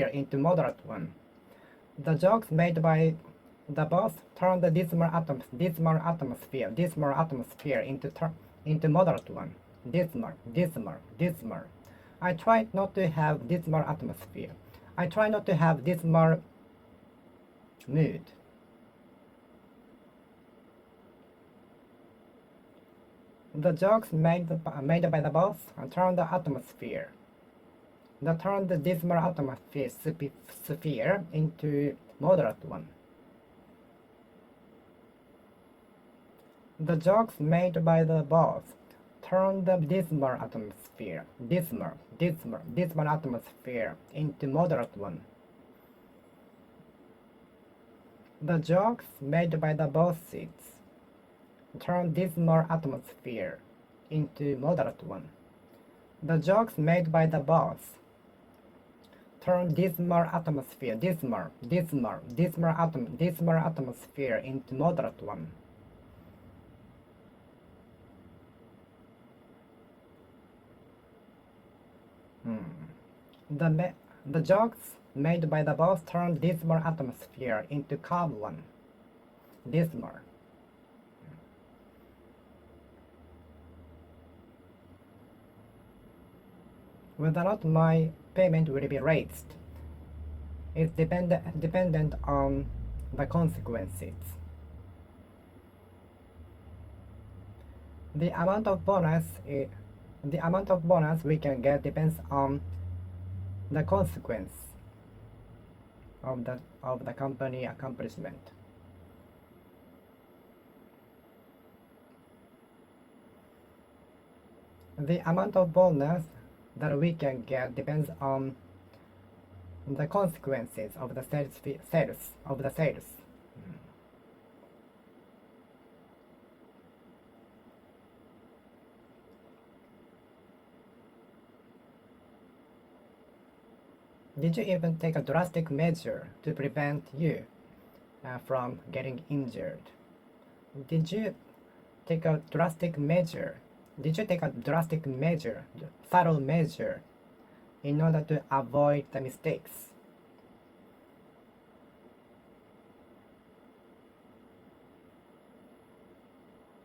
into moderate one. The jokes made by the boss turned the dismal atmosphere into moderate one. Dismal. I try not to have dismal atmosphere. I try not to have dismal mood. The jokes made by the boss turned the atmosphere. That turned the dismal atmosphere into moderate one. The jokes made by the boss turned the dismal atmosphere into moderate one. The jokes made by the bosses turned dismal atmosphere into moderate one. The jokes made by the boss turned dismal atmosphere into moderate one. The jokes made by the boss turned dismal atmosphere into calm one. Dismal. Whether or not my payment will be raised is dependent on the consequences. The amount of bonus we can get depends on the consequence of the company accomplishment. The amount of bonus that we can get depends on the consequences of the sales. Did you even take a drastic measure to prevent you from getting injured? Did you take a drastic measure? Did you take a drastic measure, subtle measure, in order to avoid the mistakes?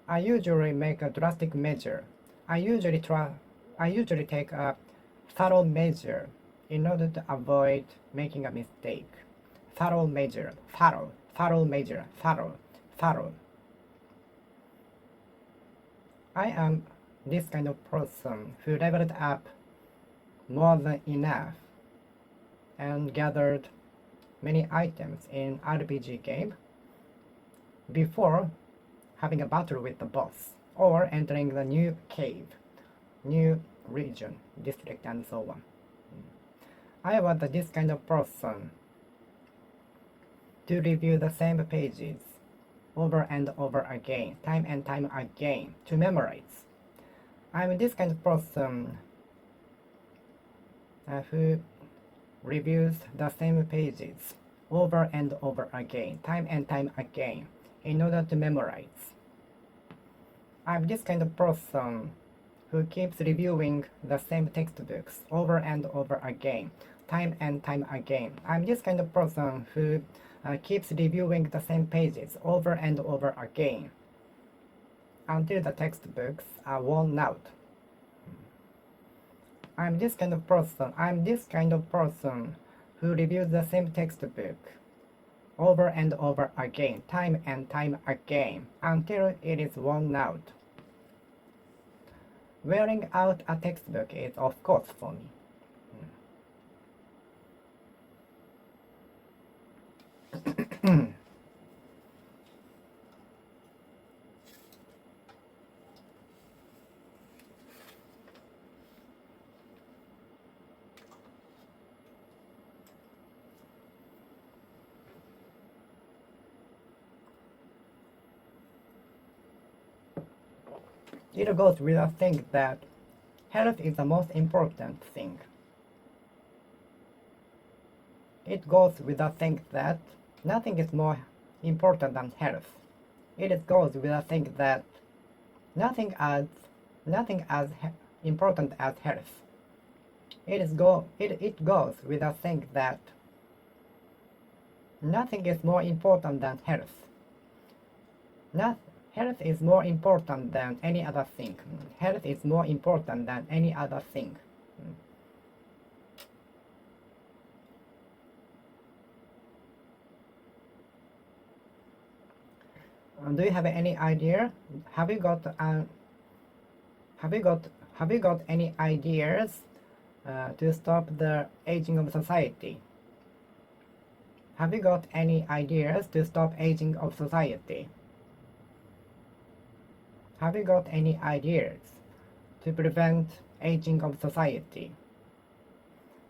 I usually make a drastic measure. I usually take a subtle measure in order to avoid making a mistake. Subtle measure, subtle measure, subtle. I am this kind of person who leveled up more than enough and gathered many items in RPG game before having a battle with the boss or entering the new cave, new region, district, and so on. I was this kind of person to review the same pages over and over again, time and time again, to memorize. I'm this kind of person who reviews the same pages over and over again, time and time again, in order to memorize. I'm this kind of person who keeps reviewing the same textbooks over and over again, time and time again. I'm this kind of person who keeps reviewing the same pages over and over again until the textbooks are worn out. I'm this kind of person who reviews the same textbook over and over again, time and time again, until it is worn out. Wearing out a textbook is of course for me. It goes without saying that health is the most important thing. It goes without saying that nothing is more important than health. It goes without saying that nothing as important as health. It goes without saying that nothing is more important than health. Health is more important than any other thing. Health is more important than any other thing. Do you have any idea? Have you got any ideas to stop the aging of society? Have you got any ideas to stop aging of society? Have you got any ideas to prevent aging of society?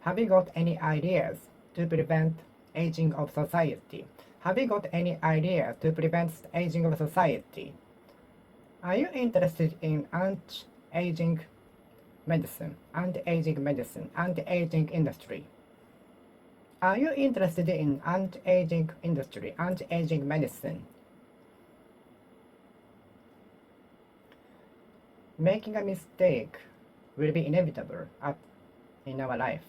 Have you got any ideas to prevent aging of society? Have you got any ideas to prevent aging of society? Are you interested in anti-aging medicine, anti-aging industry? Are you interested in anti-aging industry, anti-aging medicine? Making a mistake will be inevitable in our life.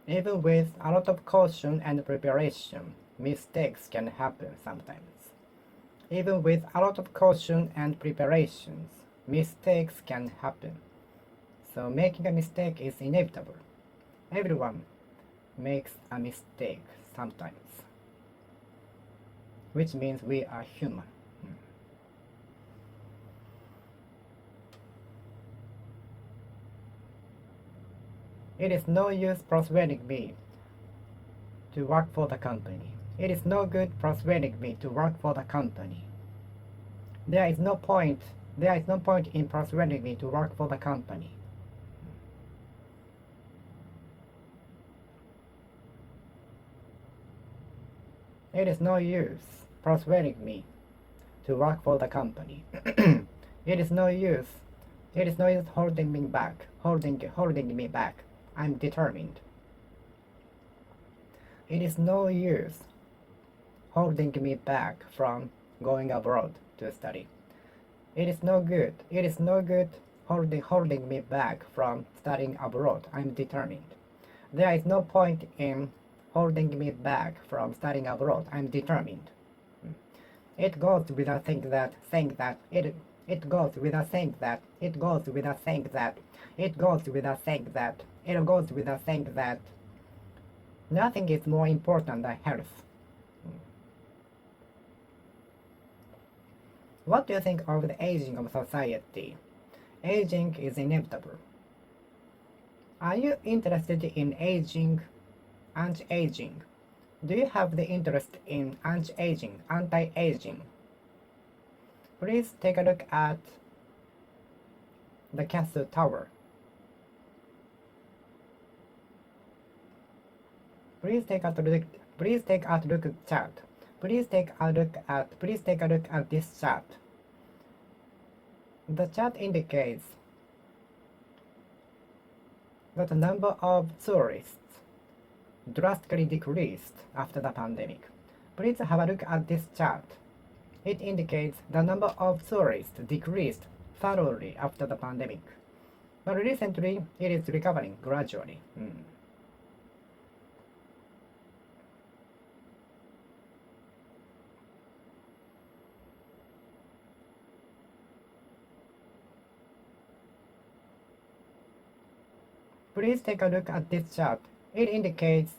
Even with a lot of caution and preparation, mistakes can happen sometimes. Even with a lot of caution and preparations, mistakes can happen. So making a mistake is inevitable. Everyone makes a mistake sometimes. which means we are human. It is no use persuading me to work for the company. It is no good persuading me to work for the company. There is no point in persuading me to work for the company. It is no use persuading me to work for the company. It is no use. It is no use holding me back. Holding me back. I'm determined. It is no use holding me back from going abroad to study. It is no good. It is no good holding me back from studying abroad. I'm determined. There is no point in holding me back from studying abroad. I'm determined. It goes without saying that it goes without saying that it goes without saying that it goes without saying that it goes without saying that nothing is more important than health. What do you think of the aging of society? Aging is inevitable. Are you interested in aging, anti-aging? Do you have the interest in anti-aging? Please take a look at the castle tower. Please take a look at chart. Please take a look at this chart. The chart indicates that the number of tourists drastically decreased after the pandemic. Please have a look at this chart. It indicates the number of tourists decreased thoroughly after the pandemic. But recently, it is recovering gradually. Please take a look at this chart. It indicates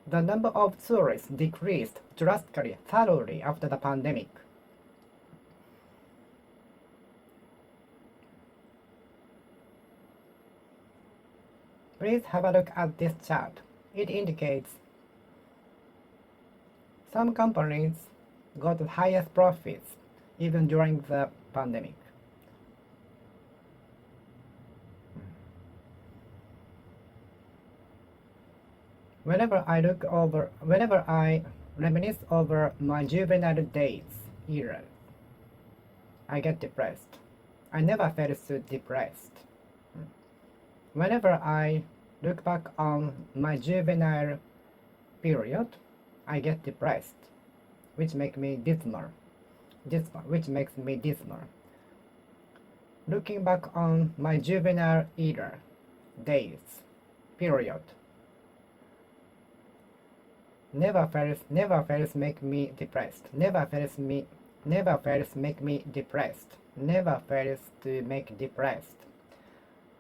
the number of tourists decreased drastically thoroughly after the pandemic. Please have a look at this chart. It indicates some companies got the highest profits even during the pandemic. Whenever I reminisce over my juvenile days era, I get depressed. I never felt so depressed. Whenever I look back on my juvenile period, I get depressed, which makes me dismal. Looking back on my juvenile era, days, period, never fails make me depressed. Never fails make me depressed. Never fails to make depressed.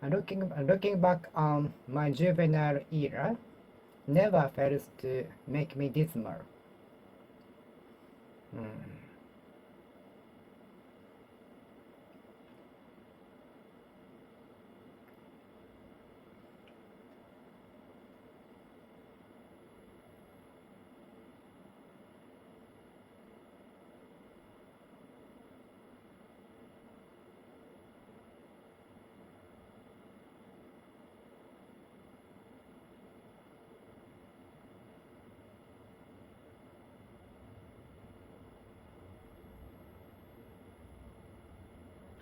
Looking back on my juvenile era, never fails to make me dismal.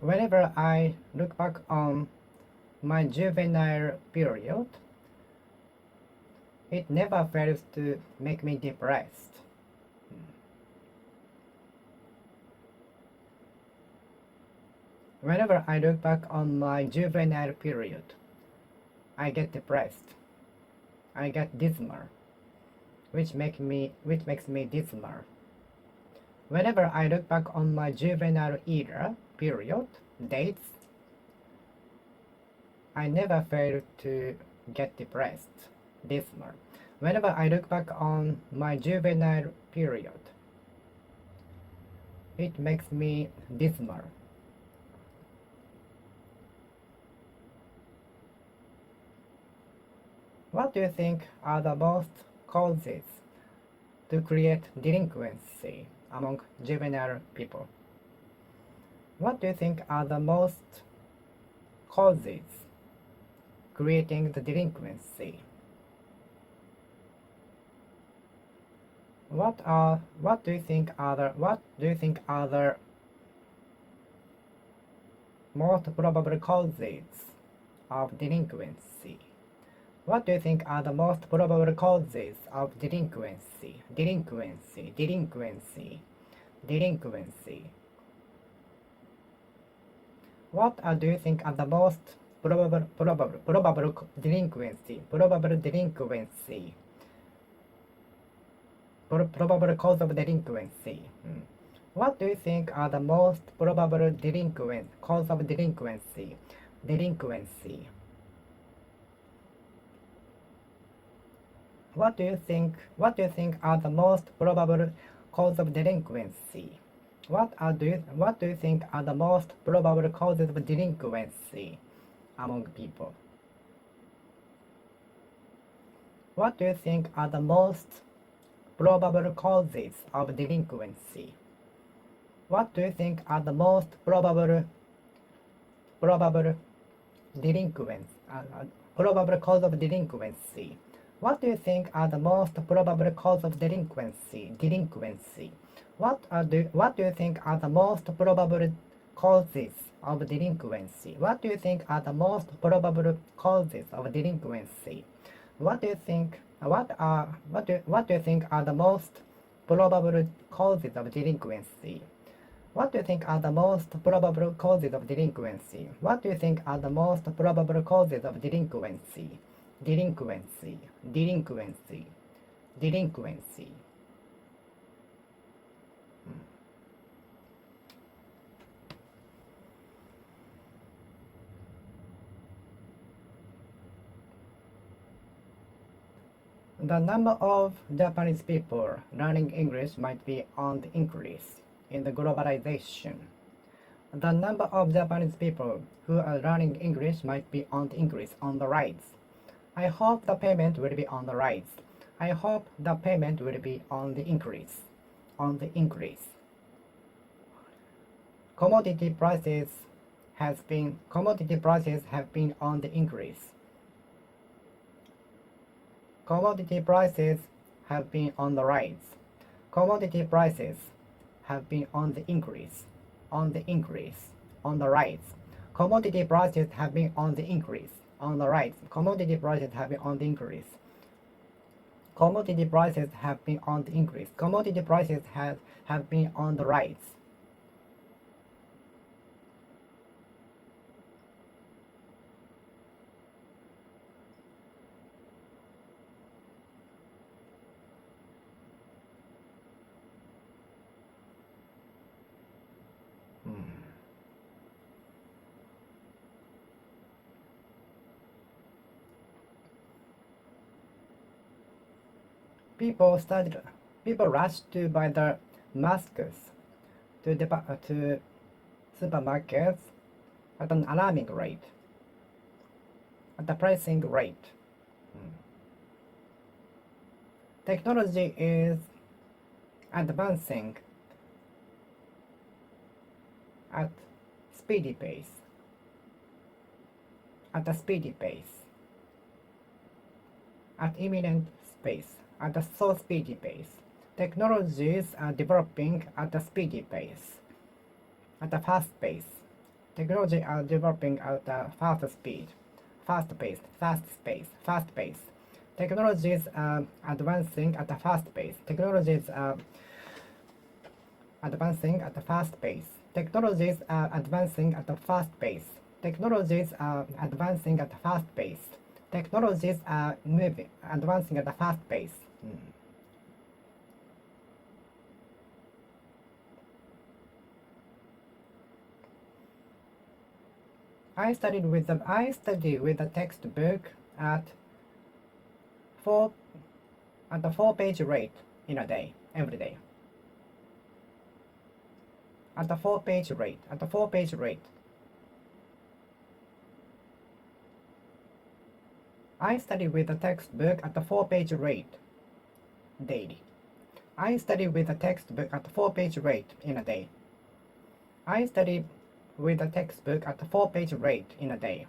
Whenever I look back on my juvenile period, it never fails to make me depressed. Whenever I look back on my juvenile period, I get depressed. I get dismal, which makes me dismal. Whenever I look back on my juvenile era, period, dates, I never fail to get depressed, dismal. Whenever I look back on my juvenile period, It makes me dismal. What do you think are the most causes to create delinquency among juvenile people? What do you think are the most causes creating the delinquency? What do you think are the most probable causes of delinquency? What do you think are the most probable causes of delinquency? Delinquency. What do you think are the most probable delinquency? Probable cause of delinquency. What do you think are the most probable cause of delinquency? What do you think are the most probable cause of delinquency? What do you think are the most probable causes of delinquency among people? What do you think are the most probable causes of delinquency? What do you think are the most probable cause of delinquency? What do you think are the most probable cause of delinquency? What do you think are the most probable causes of delinquency? What do you think are the most probable causes of delinquency? What do you think are the most probable causes of delinquency? What do you think are the most probable causes of delinquency? What do you think are the most probable causes of delinquency? Delinquency. The number of Japanese people learning English might be on the increase in the globalization. The number of Japanese people who are learning English might be on the increase, on the rise. I hope the payment will be on the rise. I hope the payment will be on the increase. Commodity prices have been on the increase. Commodity prices have been on the rise. Commodity prices have been on the increase. On the rise. Commodity prices have been on the increase. On the rise. Commodity prices have been on the increase. Commodity prices have been on the increase. Commodity prices have been on the rise. People rushed to buy the masks to supermarkets at an alarming rate. At a pricing rate. Technology is advancing at speedy pace. At a speedy pace. At imminent space. At a so speedy pace. Technologies are developing at a speedy pace. At a fast pace. Technology are developing at a fast speed. Fast pace. Technologies are advancing at a fast pace. Technologies are advancing at a fast pace. Technologies are advancing at a fast pace. Technologies are advancing at a fast pace. Technologies are advancing at a fast pace. I studied with the textbook at a 4-page rate in a day, every day. at the 4-page rate, at the 4-page rate. I study with the textbook at the 4-page rate daily. I study with the textbook at the 4-page rate in a day. I study with the textbook at the 4-page rate in a day.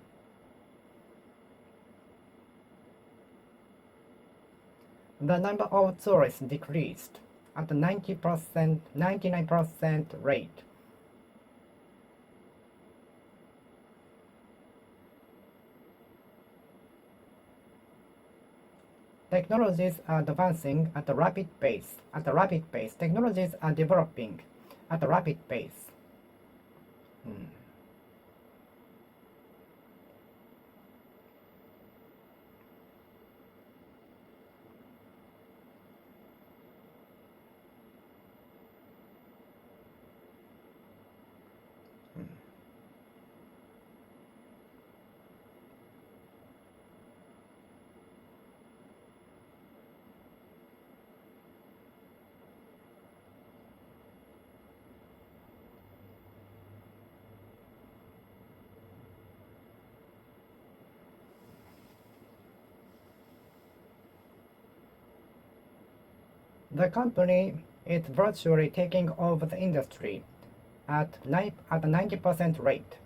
The number of tourists decreased at the 99% rate. Technologies are advancing at a rapid pace. At a rapid pace. Technologies are developing at a rapid pace. The company is virtually taking over the industry at a 90% rate.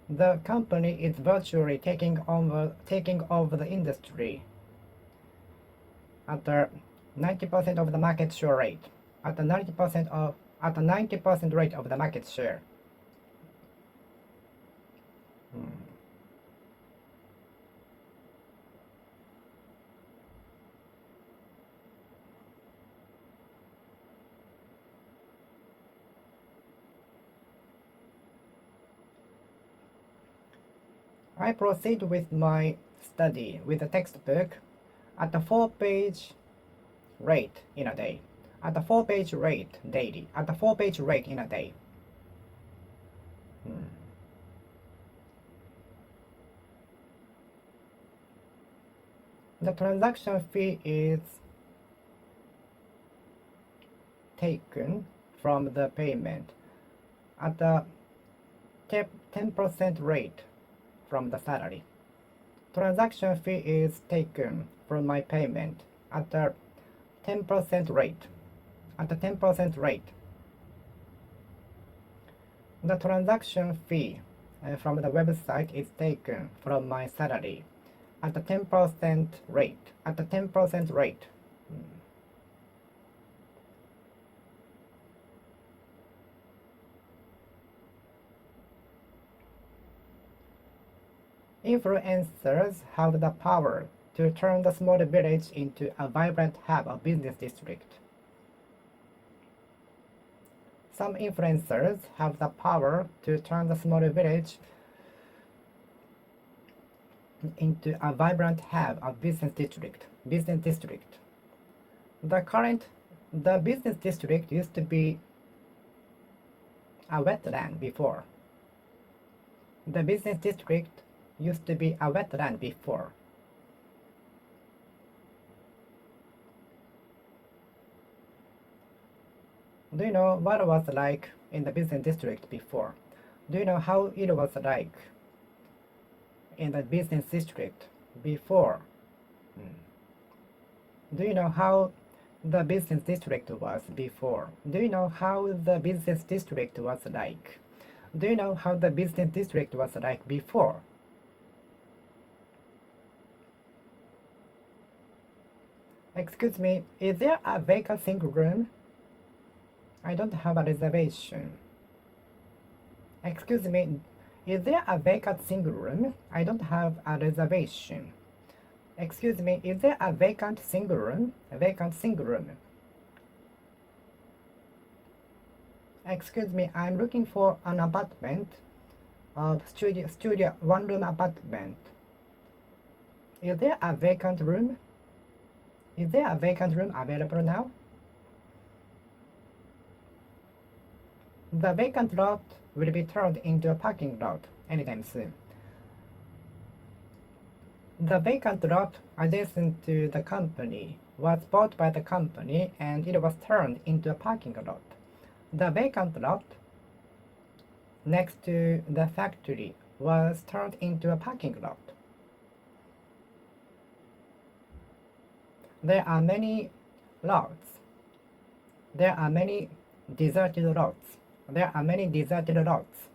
The company is virtually taking over the industry at the 90% of the market share rate. At the 90% rate of the market share. I proceed with my study with the textbook at the 4-page rate in a day. At the 4-page rate daily. At the 4-page rate in a day. The transaction fee is taken from the payment at the 10% rate from the salary. Transaction fee is taken from my payment at the 10% rate. At the 10% rate. The transaction fee from the website is taken from my salary at the 10% rate. At the 10% rate. Influencers have the power to turn the small village into a vibrant hub of business district. Some influencers have the power to turn the small village into a vibrant hub of business district. The business district used to be a wetland before. The business district used to be a wetland before. Do you know what it was like in the business district before? Do you know how it was like in the business district before? Do you know how the business district was before? Do you know how the business district was like? Do you know how the business district was like before? Excuse me, is there a vacant single room? I don't have a reservation. Excuse me, is there a vacant single room? I don't have a reservation. Excuse me, is there a vacant single room? A vacant single room. Excuse me, I'm looking for an apartment of studio one-room apartment. Is there a vacant room? Is there a vacant room available now? The vacant lot will be turned into a parking lot anytime soon. The vacant lot adjacent to the company was bought by the company and it was turned into a parking lot. The vacant lot next to the factory was turned into a parking lot. There are many lots. There are many deserted lots. There are many deserted lots.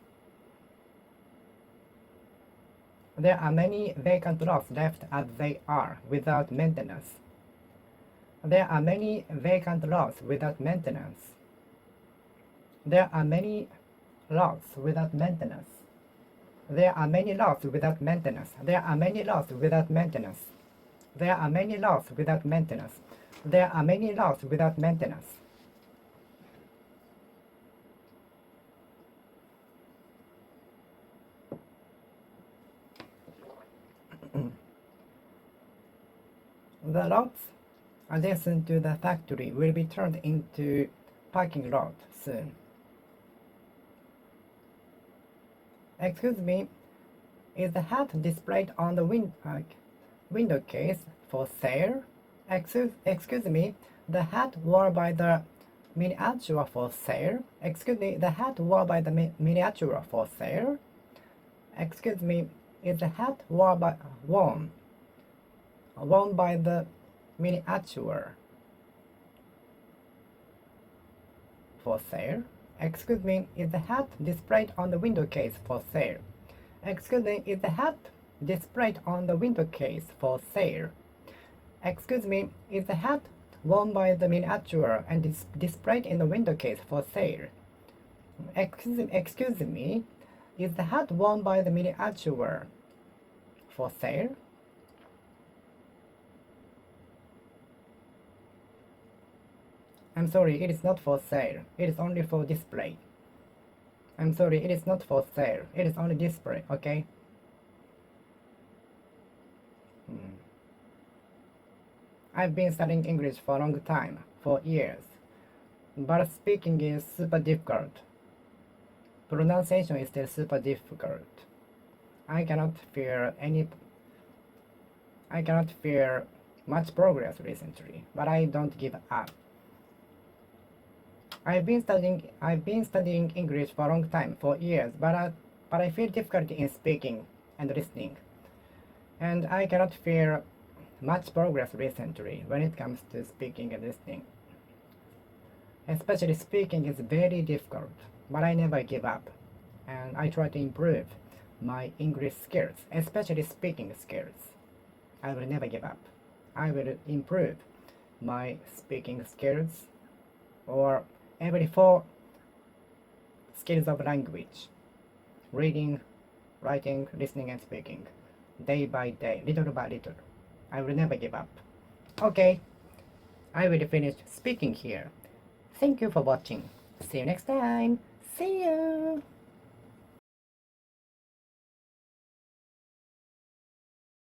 There are many vacant lots left as they are, without maintenance. There are many vacant lots without maintenance. There are many lots without maintenance. There are many lots without maintenance. There are many lots without maintenance. There are many lots without maintenance. There are many lots without maintenance. The lots adjacent to the factory will be turned into parking lot soon. Excuse me, is the hat displayed on the window case for sale? Excuse me, the hat worn by the miniature for sale? Excuse me, the hat worn by the miniature for sale? Excuse me, is the hat worn by the miniature for sale? Excuse me, is the hat displayed on the window case for sale? Excuse me, is the hat displayed on the window case for sale? Excuse me, is the hat worn by the miniature and displayed in the window case for sale? Excuse me, is the hat worn by the miniature for sale? I'm sorry, it is not for sale. It is only for display. I'm sorry, it is not for sale. It is only display, okay? I've been studying English for a long time, for years. But speaking is super difficult. Pronunciation is still super difficult. I cannot feel much progress recently, but I don't give up. I've been studying English for a long time, for years, but I feel difficulty in speaking and listening, and I cannot feel much progress recently when it comes to speaking and listening. Especially speaking is very difficult, but I never give up, and I try to improve my English skills, especially speaking skills. I will never give up. I will improve my speaking skills, or every 4 skills of language: reading, writing, listening, and speaking, day by day, little by little. I will never give up. Okay, I will finish speaking here. Thank you for watching. See you next time. See you.